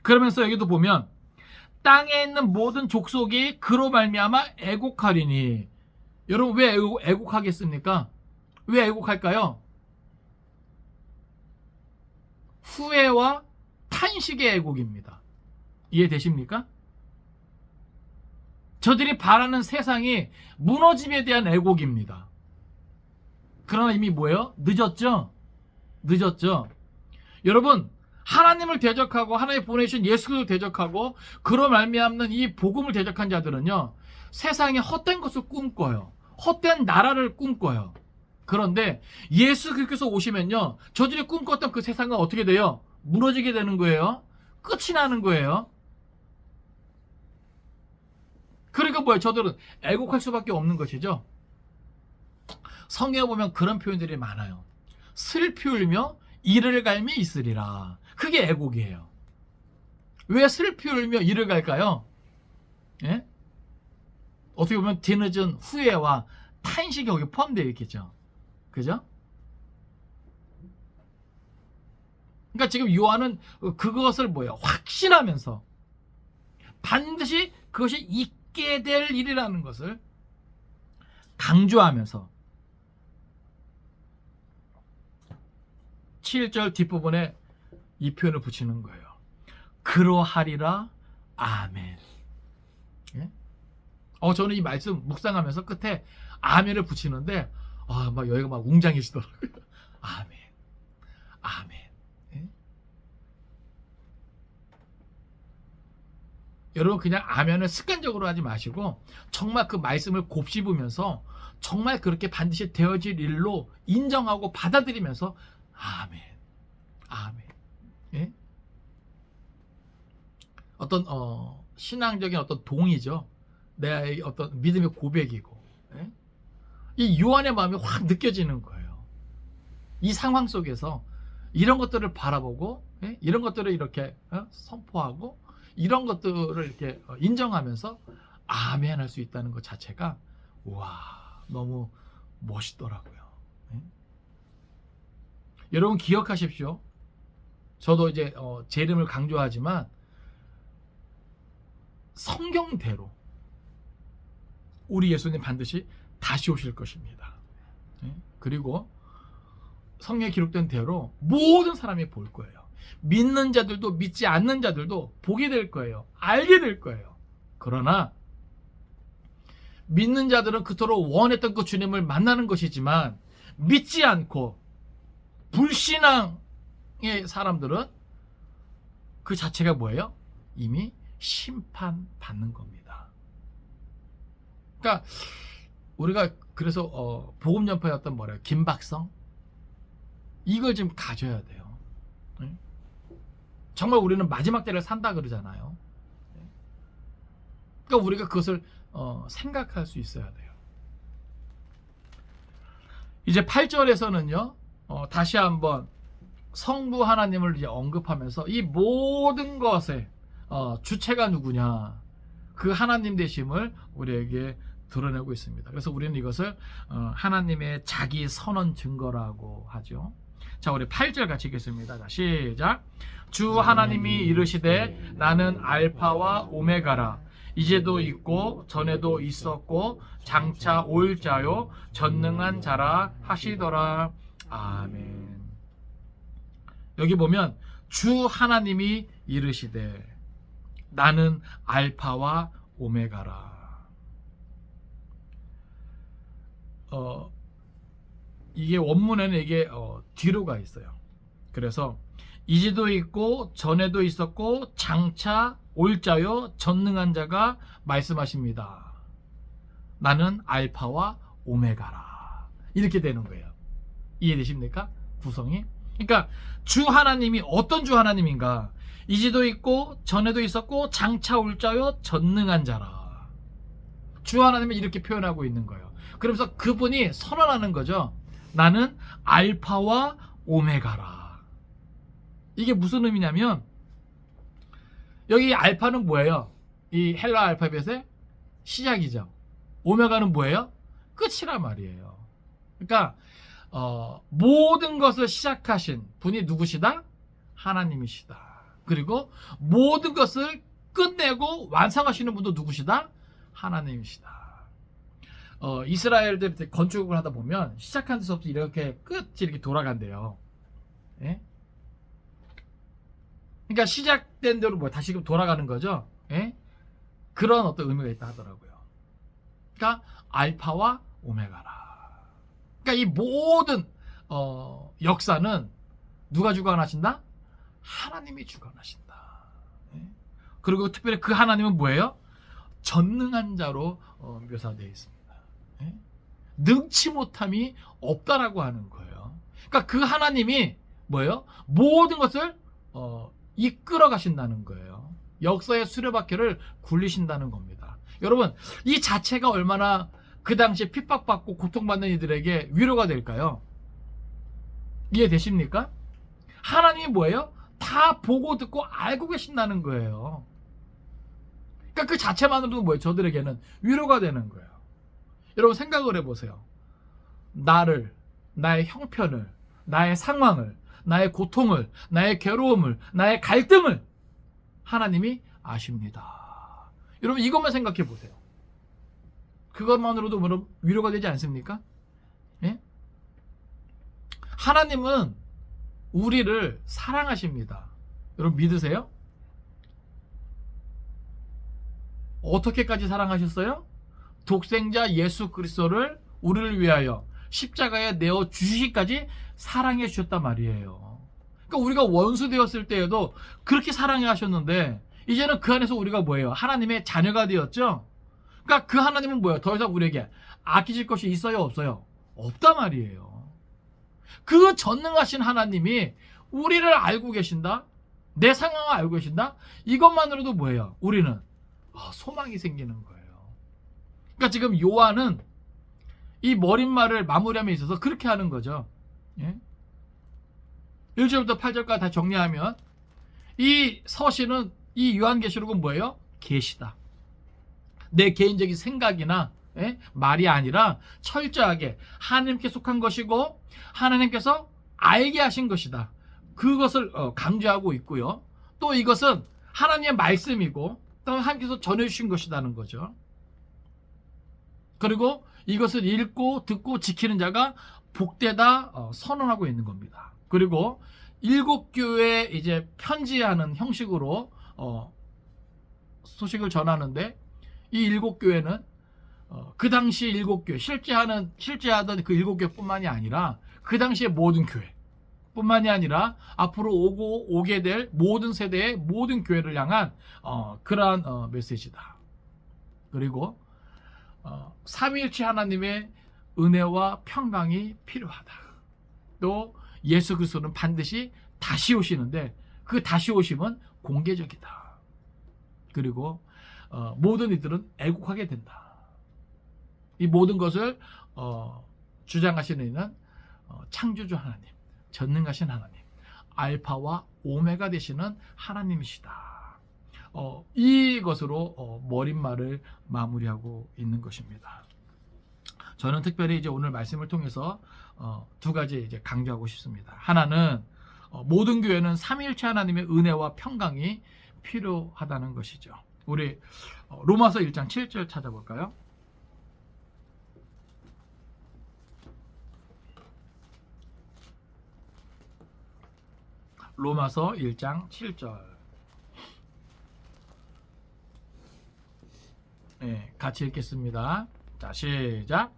그러면서 여기도 보면 땅에 있는 모든 족속이 그로 말미암아 애곡하리니. 여러분 왜 애곡하겠습니까? 왜 애곡할까요? 후회와 탄식의 애곡입니다. 이해되십니까? 저들이 바라는 세상이 무너짐에 대한 애곡입니다. 그러나 이미 뭐예요? 늦었죠? 늦었죠? 여러분 하나님을 대적하고 하나님 보내신 예수를 대적하고 그로 말미암는 이 복음을 대적한 자들은요, 세상에 헛된 것을 꿈꿔요. 헛된 나라를 꿈꿔요. 그런데 예수 그리스도께서 오시면요, 저들이 꿈꿨던 그 세상은 어떻게 돼요? 무너지게 되는 거예요. 끝이 나는 거예요. 그러니까 뭐예요? 저들은 애곡할 수밖에 없는 것이죠. 성경에 보면 그런 표현들이 많아요. 슬피 울며 이를 갈미 있으리라. 그게 애곡이에요. 왜 슬피 울며 이를 갈까요? 예? 어떻게 보면 뒤늦은 후회와 탄식이 거기 포함되어 있겠죠. 그죠? 그러니까 지금 요한은 그것을 뭐예요? 확신하면서 반드시 그것이 있게 될 일이라는 것을 강조하면서 7절 뒷부분에 이 표현을 붙이는 거예요. 그러하리라. 아멘. 예? 저는 이 말씀 묵상하면서 끝에 아멘을 붙이는데 막 여기가 막 웅장해지더라고요. 아멘. 아멘. 예? 여러분 그냥 아멘을 습관적으로 하지 마시고 정말 그 말씀을 곱씹으면서 정말 그렇게 반드시 되어질 일로 인정하고 받아들이면서 아멘. 아멘. 예? 어떤 신앙적인 어떤 동의죠. 내 어떤 믿음의 고백이고. 예? 이 요한의 마음이 확 느껴지는 거예요. 이 상황 속에서 이런 것들을 바라보고 이런 것들을 이렇게 선포하고 이런 것들을 이렇게 인정하면서 아멘 할 수 있다는 것 자체가 와 너무 멋있더라고요. 여러분 기억하십시오. 저도 이제 제 이름을 강조하지만 성경대로 우리 예수님 반드시 다시 오실 것입니다. 그리고 성경에 기록된 대로 모든 사람이 볼 거예요. 믿는 자들도 믿지 않는 자들도 보게 될 거예요. 알게 될 거예요. 그러나 믿는 자들은 그토록 원했던 그 주님을 만나는 것이지만 믿지 않고 불신앙 사람들은 그 자체가 뭐예요? 이미 심판받는 겁니다. 그러니까 우리가 그래서 복음 전파의 어떤 뭐래요? 긴박성? 이걸 좀 가져야 돼요. 정말 우리는 마지막 때를 산다 그러잖아요. 그러니까 우리가 그것을 생각할 수 있어야 돼요. 이제 8절에서는요, 다시 한번 성부 하나님을 이제 언급하면서 이 모든 것의 주체가 누구냐, 그 하나님 되심을 우리에게 드러내고 있습니다. 그래서 우리는 이것을 하나님의 자기 선언 증거라고 하죠. 자, 우리 8절 같이 읽겠습니다. 자, 시작. 주 하나님이 이르시되 나는 알파와 오메가라. 이제도 있고 전에도 있었고 장차 올 자요 전능한 자라 하시더라. 아멘. 여기 보면 주 하나님이 이르시되 나는 알파와 오메가라. 이게 원문에는 이게 뒤로가 있어요. 그래서 이제도 있고 전에도 있었고 장차 올 자요 전능한 자가 말씀하십니다. 나는 알파와 오메가라. 이렇게 되는 거예요. 이해되십니까? 구성이. 그러니까 주 하나님이 어떤 주 하나님인가? 이제도 있고 전에도 있었고 장차 올 자요 전능한 자라. 주 하나님이 이렇게 표현하고 있는 거예요. 그러면서 그분이 선언하는 거죠. 나는 알파와 오메가라. 이게 무슨 의미냐면 여기 알파는 뭐예요? 이 헬라 알파벳의 시작이죠. 오메가는 뭐예요? 끝이란 말이에요. 그러니까 모든 것을 시작하신 분이 누구시다? 하나님이시다. 그리고 모든 것을 끝내고 완성하시는 분도 누구시다? 하나님이시다. 이스라엘들 건축을 하다 보면 시작한 데서부터 이렇게 끝이 이렇게 돌아간대요. 예? 그러니까 시작된 대로 뭐 다시 돌아가는 거죠. 예? 그런 어떤 의미가 있다 하더라고요. 그러니까 알파와 오메가라. 그러니까 이 모든 역사는 누가 주관하신다? 하나님이 주관하신다. 예? 그리고 특별히 그 하나님은 뭐예요? 전능한 자로 묘사되어 있습니다. 예? 능치 못함이 없다라고 하는 거예요. 그러니까 그 하나님이 뭐예요? 모든 것을 이끌어 가신다는 거예요. 역사의 수레바퀴를 굴리신다는 겁니다. 여러분, 이 자체가 얼마나 그 당시에 핍박받고 고통받는 이들에게 위로가 될까요? 이해되십니까? 하나님이 뭐예요? 다 보고 듣고 알고 계신다는 거예요. 그러니까 그 자체만으로도 뭐예요? 저들에게는 위로가 되는 거예요. 여러분 생각을 해보세요. 나를, 나의 형편을, 나의 상황을, 나의 고통을, 나의 괴로움을, 나의 갈등을 하나님이 아십니다. 여러분 이것만 생각해 보세요. 그것만으로도 뭐 위로가 되지 않습니까? 예? 하나님은 우리를 사랑하십니다. 여러분 믿으세요? 어떻게까지 사랑하셨어요? 독생자 예수 그리스도를 우리를 위하여 십자가에 내어 주시기까지 사랑해 주셨단 말이에요. 그러니까 우리가 원수 되었을 때에도 그렇게 사랑해 하셨는데 이제는 그 안에서 우리가 뭐예요? 하나님의 자녀가 되었죠. 그러니까 그 하나님은 뭐예요? 더 이상 우리에게 아끼실 것이 있어요? 없어요? 없단 말이에요. 그 전능하신 하나님이 우리를 알고 계신다? 내 상황을 알고 계신다? 이것만으로도 뭐예요? 우리는 소망이 생기는 거예요. 그러니까 지금 요한은 이 머릿말을 마무리함에 있어서 그렇게 하는 거죠. 예? 1절부터 8절까지 다 정리하면 이 서신은 이 요한계시록은 뭐예요? 계시다. 내 개인적인 생각이나 말이 아니라 철저하게 하나님께 속한 것이고 하나님께서 알게 하신 것이다. 그것을 강조하고 있고요. 또 이것은 하나님의 말씀이고 또 하나님께서 전해주신 것이라는 거죠. 그리고 이것을 읽고 듣고 지키는 자가 복되다 선언하고 있는 겁니다. 그리고 7교회에 이제 편지하는 형식으로 소식을 전하는데 이 7교회는 그 당시 7교회 실제하던 그 7교회뿐만이 아니라 그 당시의 모든 교회 뿐만이 아니라 앞으로 오게 될 모든 세대의 모든 교회를 향한 그러한 메시지다. 그리고 삼위일체 하나님의 은혜와 평강이 필요하다. 또 예수 그리스도는 반드시 다시 오시는데 그 다시 오심은 공개적이다. 그리고 모든 이들은 애국하게 된다. 이 모든 것을 주장하시는 이는 창조주 하나님, 전능하신 하나님, 알파와 오메가 되시는 하나님이시다. 이것으로 머릿말을 마무리하고 있는 것입니다. 저는 특별히 이제 오늘 말씀을 통해서 두 가지 이제 강조하고 싶습니다. 하나는 모든 교회는 삼위일체 하나님의 은혜와 평강이 필요하다는 것이죠. 우리 로마서 1장 7절 찾아볼까요? 로마서 1장 7절. 네, 같이 읽겠습니다. 자, 시작.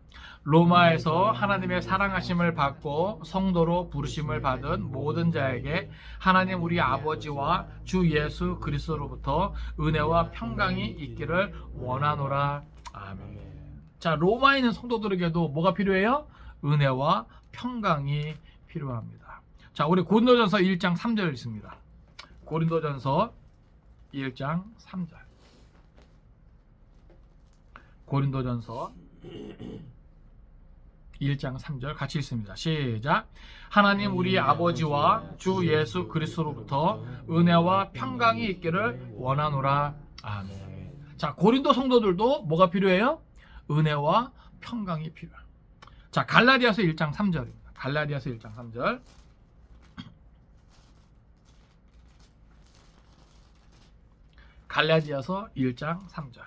로마에서 하나님의 사랑하심을 받고 성도로 부르심을 받은 모든 자에게 하나님 우리 아버지와 주 예수 그리스도로부터 은혜와 평강이 있기를 원하노라. 아멘. 자, 로마에 있는 성도들에게도 뭐가 필요해요? 은혜와 평강이 필요합니다. 자, 우리 고린도전서 1장 3절 있습니다. 고린도전서 1장 3절. 고린도전서 1장 3절 같이 읽습니다. 시작. 하나님 우리 아버지와 주 예수 그리스도로부터 은혜와 평강이 있기를 원하노라. 아멘. 자, 고린도 성도들도 뭐가 필요해요? 은혜와 평강이 필요해요. 자, 갈라디아서 1장 3절입니다. 갈라디아서 1장 3절. 갈라디아서 1장 3절.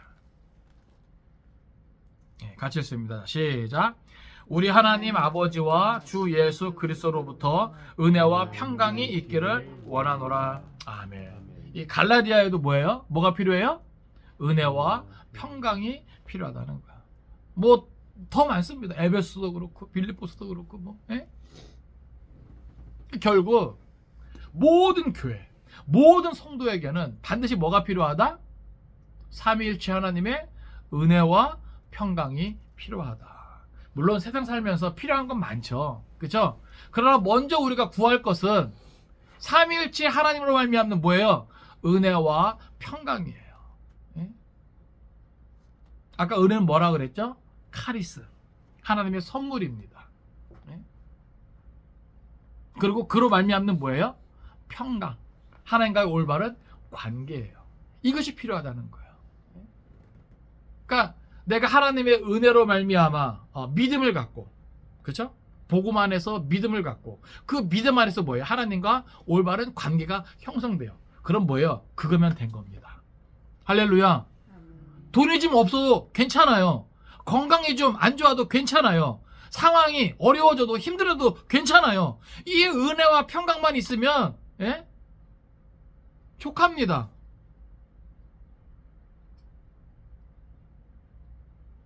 같이 읽습니다. 시작. 우리 하나님 아버지와 주 예수 그리스도로부터 은혜와 평강이 있기를 원하노라. 아멘. 이 갈라디아에도 뭐예요? 뭐가 필요해요? 은혜와 평강이 필요하다는 거야. 뭐 더 많습니다. 에베소도 그렇고 빌립보서도 그렇고 뭐. 결국 모든 교회, 모든 성도에게는 반드시 뭐가 필요하다? 삼위일체 하나님의 은혜와 평강이 필요하다. 물론 세상 살면서 필요한 건 많죠. 그렇죠? 그러나 먼저 우리가 구할 것은 삼위일체 하나님으로 말미암는 뭐예요? 은혜와 평강이에요. 아까 은혜는 뭐라 그랬죠? 카리스. 하나님의 선물입니다. 그리고 그로 말미암는 뭐예요? 평강. 하나님과의 올바른 관계예요. 이것이 필요하다는 거예요. 그러니까 내가 하나님의 은혜로 말미암아 믿음을 갖고, 그렇죠? 복음 안에서 믿음을 갖고 그 믿음 안에서 뭐예요? 하나님과 올바른 관계가 형성돼요. 그럼 뭐예요? 그거면 된 겁니다. 할렐루야. 돈이 좀 없어도 괜찮아요. 건강이 좀 안 좋아도 괜찮아요. 상황이 어려워져도 힘들어도 괜찮아요. 이 은혜와 평강만 있으면 족합니다.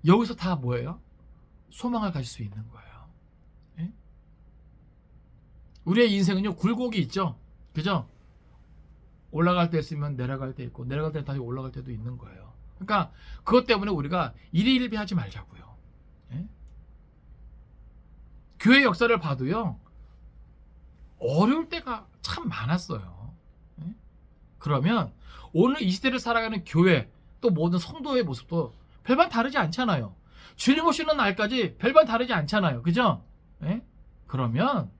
여기서 다 뭐예요? 소망을 가질 수 있는 거예요. 우리의 인생은요, 굴곡이 있죠. 그죠? 올라갈 때 있으면 내려갈 때 있고, 내려갈 때 다시 올라갈 때도 있는 거예요. 그러니까 그것 때문에 우리가 일희일비하지 말자고요. 교회 역사를 봐도요, 어려울 때가 참 많았어요. 그러면 오늘 이 시대를 살아가는 교회, 또 모든 성도의 모습도 별반 다르지 않잖아요. 주님 오시는 날까지 별반 다르지 않잖아요. 그죠? 그러면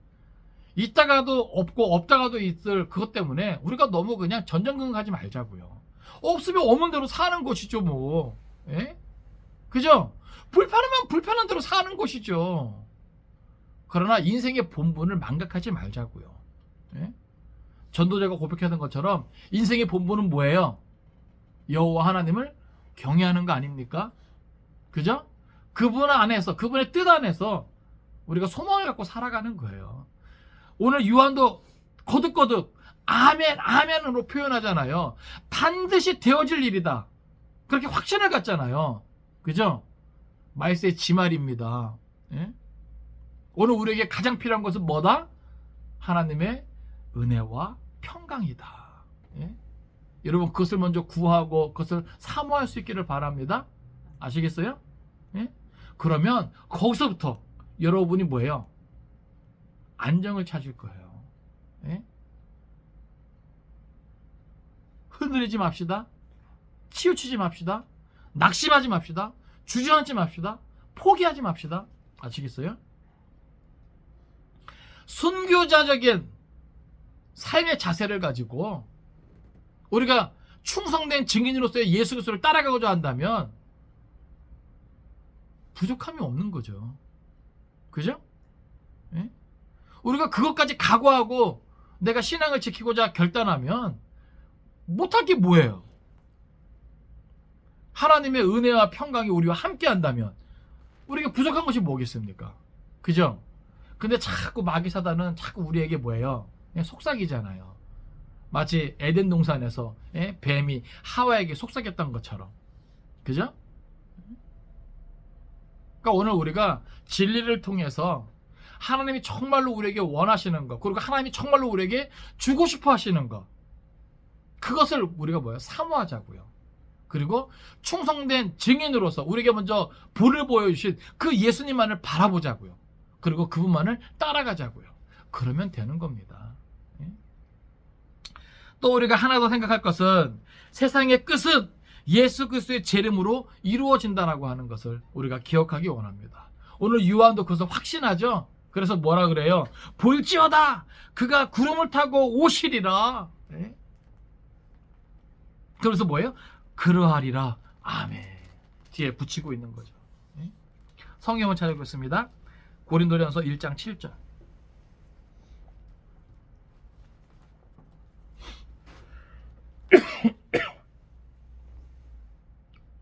있다가도 없고 없다가도 있을 그것 때문에 우리가 너무 그냥 전전긍긍하지 말자고요. 없으면 없는 대로 사는 것이죠, 뭐. 그죠? 불편하면 불편한 대로 사는 것이죠. 그러나 인생의 본분을 망각하지 말자고요. 전도자가 고백하는 것처럼 인생의 본분은 뭐예요? 여호와 하나님을 경외하는 거 아닙니까? 그죠? 그분 안에서, 그분의 뜻 안에서 우리가 소망을 갖고 살아가는 거예요. 오늘 요한도 거듭거듭 아멘, 아멘으로 표현하잖아요. 반드시 되어질 일이다. 그렇게 확신을 갖잖아요. 그죠? 말세의 지말입니다. 오늘 우리에게 가장 필요한 것은 뭐다? 하나님의 은혜와 평강이다. 예? 여러분 그것을 먼저 구하고 그것을 사모할 수 있기를 바랍니다. 아시겠어요? 예? 그러면 거기서부터 여러분이 뭐예요? 안정을 찾을 거예요. 예? 흔들리지 맙시다. 치우치지 맙시다. 낙심하지 맙시다. 주저앉지 맙시다. 포기하지 맙시다. 아시겠어요? 순교자적인 삶의 자세를 가지고 우리가 충성된 증인으로서의 예수 그리스도를 따라가고자 한다면 부족함이 없는 거죠. 그죠? 예? 우리가 그것까지 각오하고 내가 신앙을 지키고자 결단하면 못할 게 뭐예요? 하나님의 은혜와 평강이 우리와 함께 한다면 우리가 부족한 것이 뭐겠습니까? 그죠? 근데 자꾸 마귀 사단은 자꾸 우리에게 뭐예요? 그냥 속삭이잖아요. 마치 에덴 동산에서 뱀이 하와에게 속삭였던 것처럼. 그죠? 그러니까 오늘 우리가 진리를 통해서 하나님이 정말로 우리에게 원하시는 것, 그리고 하나님이 정말로 우리에게 주고 싶어 하시는 것, 그것을 우리가 뭐예요? 사모하자고요. 그리고 충성된 증인으로서 우리에게 먼저 볼을 보여주신 그 예수님만을 바라보자고요. 그리고 그분만을 따라가자고요. 그러면 되는 겁니다. 또 우리가 하나 더 생각할 것은 세상의 끝은 예수 그리스도의 재림으로 이루어진다라고 하는 것을 우리가 기억하기 원합니다. 오늘 요한도 그것을 확신하죠. 그래서 뭐라 그래요? 볼지어다 그가 구름을 타고 오시리라. 네? 그래서 뭐예요? 그러하리라. 아멘. 뒤에 붙이고 있는 거죠. 네? 성경을 찾아보겠습니다. 고린도전서 1장 7절.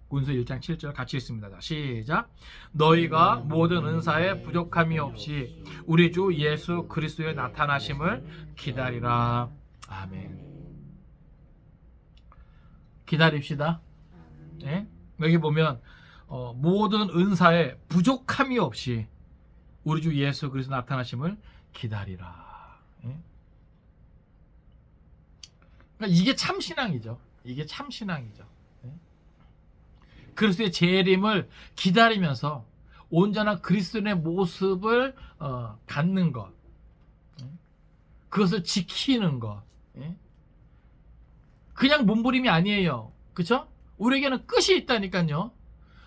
고린도서 1장 7절 같이 읽습니다. 시작. 너희가 모든 은사에 부족함이 없이 우리 주 예수 그리스도의 나타나심을 기다리라. 아멘. 기다립시다. 예? 여기 보면 모든 은사에 부족함이 없이 우리 주 예수 그리스도 나타나심을 기다리라. 예? 그러니까 이게 참 신앙이죠. 이게 참 신앙이죠. 예? 그리스도의 재림을 기다리면서 온전한 그리스도의 모습을 갖는 것, 예? 그것을 지키는 것. 예? 그냥 몸부림이 아니에요. 그렇죠? 우리에게는 끝이 있다니까요.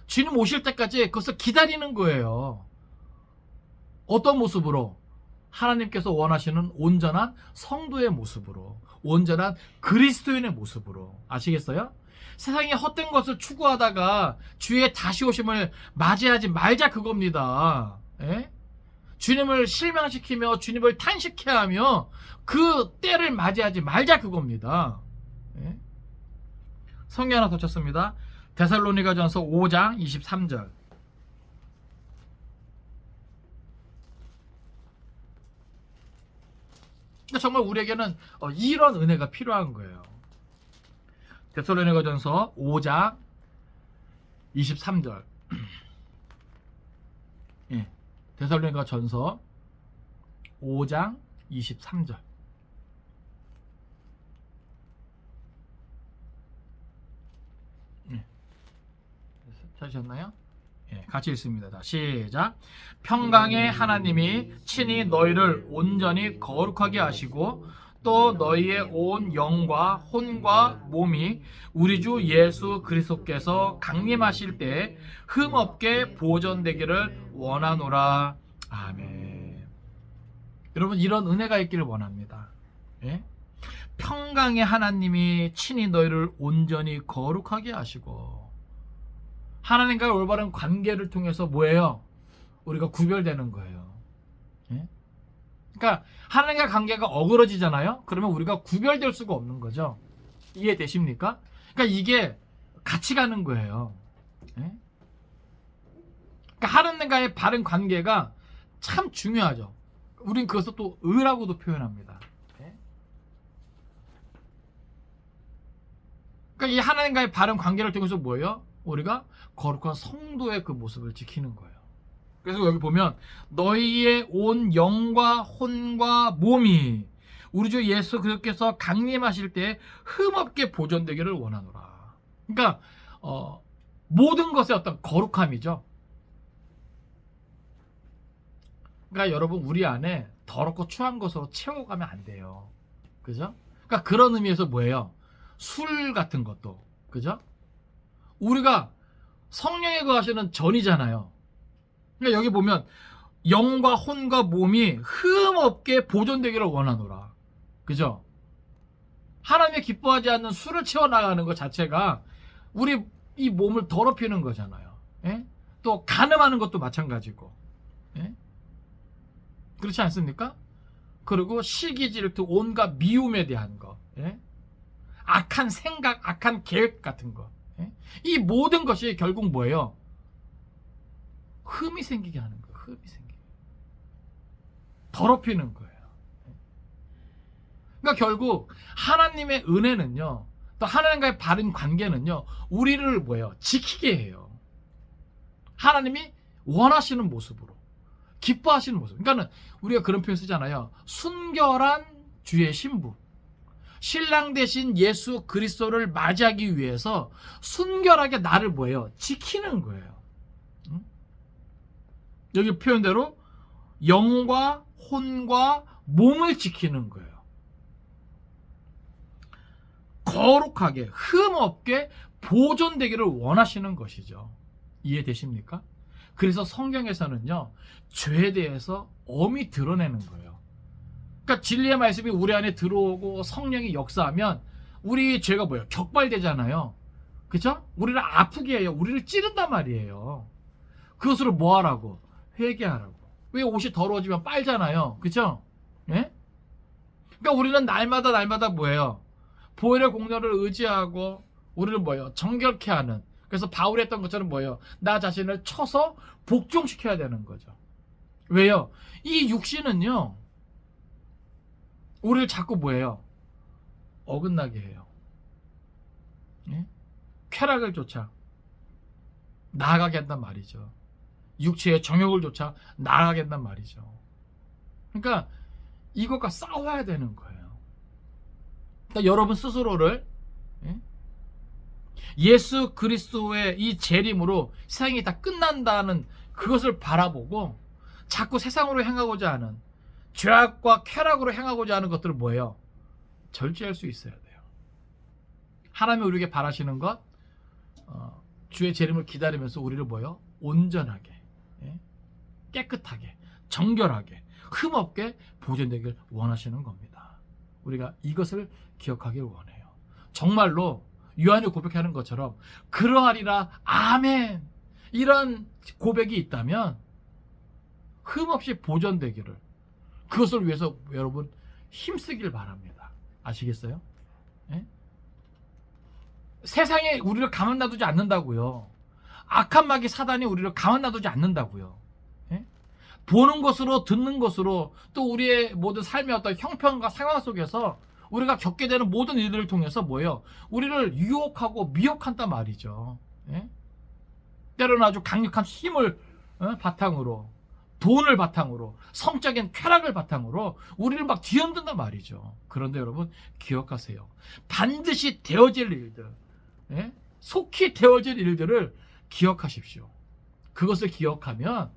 주님 오실 때까지 그것을 기다리는 거예요. 어떤 모습으로? 하나님께서 원하시는 온전한 성도의 모습으로, 온전한 그리스도인의 모습으로. 아시겠어요? 세상에 헛된 것을 추구하다가 주의 다시 오심을 맞이하지 말자 그겁니다. 예? 주님을 실망시키며 주님을 탄식해하며 그 때를 맞이하지 말자 그겁니다. 예? 성경 하나 더 쳤습니다. 데살로니가전서 5장 23절. 그러니까 정말 우리에게는 이런 은혜가 필요한 거예요. 데살로니가전서 5장 23절. 예. 데살로니가전서 5장 23절. 찾으셨나요? 예, 같이 읽습니다. 자, 시작. 평강의 하나님이 친히 너희를 온전히 거룩하게 하시고 또 너희의 온 영과 혼과 몸이 우리 주 예수 그리스도께서 강림하실 때 흠없게 보존되기를 원하노라. 아멘. 여러분 이런 은혜가 있기를 원합니다. 예? 평강의 하나님이 친히 너희를 온전히 거룩하게 하시고 하나님과의 올바른 관계를 통해서 뭐예요? 우리가 구별되는 거예요. 예? 그러니까 하나님과 관계가 어그러지잖아요. 그러면 우리가 구별될 수가 없는 거죠. 이해되십니까? 그러니까 이게 같이 가는 거예요. 예? 그러니까 하나님과의 바른 관계가 참 중요하죠. 우린 그것을 또 의라고도 표현합니다. 예? 그러니까 이 하나님과의 바른 관계를 통해서 뭐예요? 우리가 거룩한 성도의 그 모습을 지키는 거예요. 그래서 여기 보면 너희의 온 영과 혼과 몸이 우리 주 예수 그리스도께서 강림하실 때 흠없게 보존되기를 원하노라. 그러니까 모든 것의 어떤 거룩함이죠. 그러니까 여러분 우리 안에 더럽고 추한 것으로 채워가면 안 돼요. 그죠? 그러니까 그런 의미에서 뭐예요? 술 같은 것도 그죠? 우리가 성령에 거하시는 전이잖아요. 그러니까 여기 보면 영과 혼과 몸이 흠없게 보존되기를 원하노라. 그죠? 하나님의 기뻐하지 않는 술을 채워나가는 것 자체가 우리 이 몸을 더럽히는 거잖아요. 예? 또 간음하는 것도 마찬가지고. 예? 그렇지 않습니까? 그리고 시기 질투 온갖 미움에 대한 것. 예? 악한 생각, 악한 계획 같은 것. 예? 이 모든 것이 결국 뭐예요? 흠이 생기게 하는 거예요. 흠이 생기게. 더럽히는 거예요. 그러니까 결국 하나님의 은혜는요, 또 하나님과의 바른 관계는요, 우리를 뭐예요? 지키게 해요. 하나님이 원하시는 모습으로, 기뻐하시는 모습. 그러니까 우리가 그런 표현 쓰잖아요. 순결한 주의 신부. 신랑 대신 예수 그리스도를 맞이하기 위해서 순결하게 나를 뭐예요? 지키는 거예요. 응? 여기 표현대로 영과 혼과 몸을 지키는 거예요. 거룩하게 흠없게 보존되기를 원하시는 것이죠. 이해되십니까? 그래서 성경에서는요, 죄에 대해서 엄히 드러내는 거예요. 그러니까 진리의 말씀이 우리 안에 들어오고 성령이 역사하면 우리 죄가 뭐예요? 격발되잖아요. 그죠? 우리를 아프게 해요. 우리를 찌른단 말이에요. 그것으로 뭐 하라고? 회개하라고. 왜 옷이 더러워지면 빨잖아요. 그죠? 예? 그러니까 우리는 날마다 뭐예요? 보혈의 공로를 의지하고 우리를 뭐예요? 정결케 하는. 그래서 바울이 했던 것처럼 뭐예요? 나 자신을 쳐서 복종시켜야 되는 거죠. 왜요? 이 육신은요, 우리를 자꾸 뭐예요? 어긋나게 해요. 예? 쾌락을 쫓아 나아가게 한단 말이죠. 육체의 정욕을 쫓아 나아가게 한단 말이죠. 그러니까 이것과 싸워야 되는 거예요. 그러니까 여러분 스스로를 예수 그리스도의 이 재림으로 세상이 다 끝난다는 그것을 바라보고 자꾸 세상으로 향하고자 하는 죄악과 쾌락으로 향하고자 하는 것들을 뭐예요? 절제할 수 있어야 돼요. 하나님이 우리에게 바라시는 것, 주의 재림을 기다리면서 우리를 뭐예요? 온전하게, 깨끗하게, 정결하게, 흠없게 보존되길 원하시는 겁니다. 우리가 이것을 기억하길 원해요. 정말로 요한이 고백하는 것처럼 그러하리라 아멘, 이런 고백이 있다면 흠없이 보존되기를, 그것을 위해서 여러분 힘쓰길 바랍니다. 아시겠어요? 예? 세상에 우리를 가만 놔두지 않는다고요. 악한 마귀 사단이 우리를 가만 놔두지 않는다고요. 예? 보는 것으로 듣는 것으로 또 우리의 모든 삶의 어떤 형편과 상황 속에서 우리가 겪게 되는 모든 일들을 통해서 뭐예요? 우리를 유혹하고 미혹한단 말이죠. 예? 때로는 아주 강력한 힘을 바탕으로, 돈을 바탕으로, 성적인 쾌락을 바탕으로 우리를 막 뒤흔든단 말이죠. 그런데 여러분 기억하세요. 반드시 되어질 일들, 속히 되어질 일들을 기억하십시오. 그것을 기억하면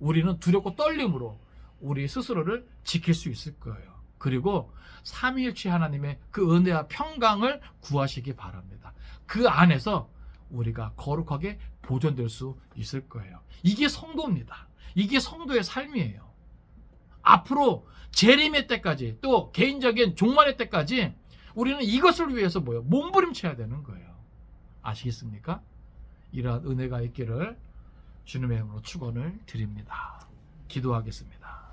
우리는 두렵고 떨림으로 우리 스스로를 지킬 수 있을 거예요. 그리고 삼위일체 하나님의 그 은혜와 평강을 구하시기 바랍니다. 그 안에서 우리가 거룩하게 보존될 수 있을 거예요. 이게 성도입니다. 이게 성도의 삶이에요. 앞으로 재림의 때까지, 또 개인적인 종말의 때까지 우리는 이것을 위해서 뭐예요? 몸부림쳐야 되는 거예요. 아시겠습니까? 이러한 은혜가 있기를 주님의 이름으로 축원을 드립니다. 기도하겠습니다.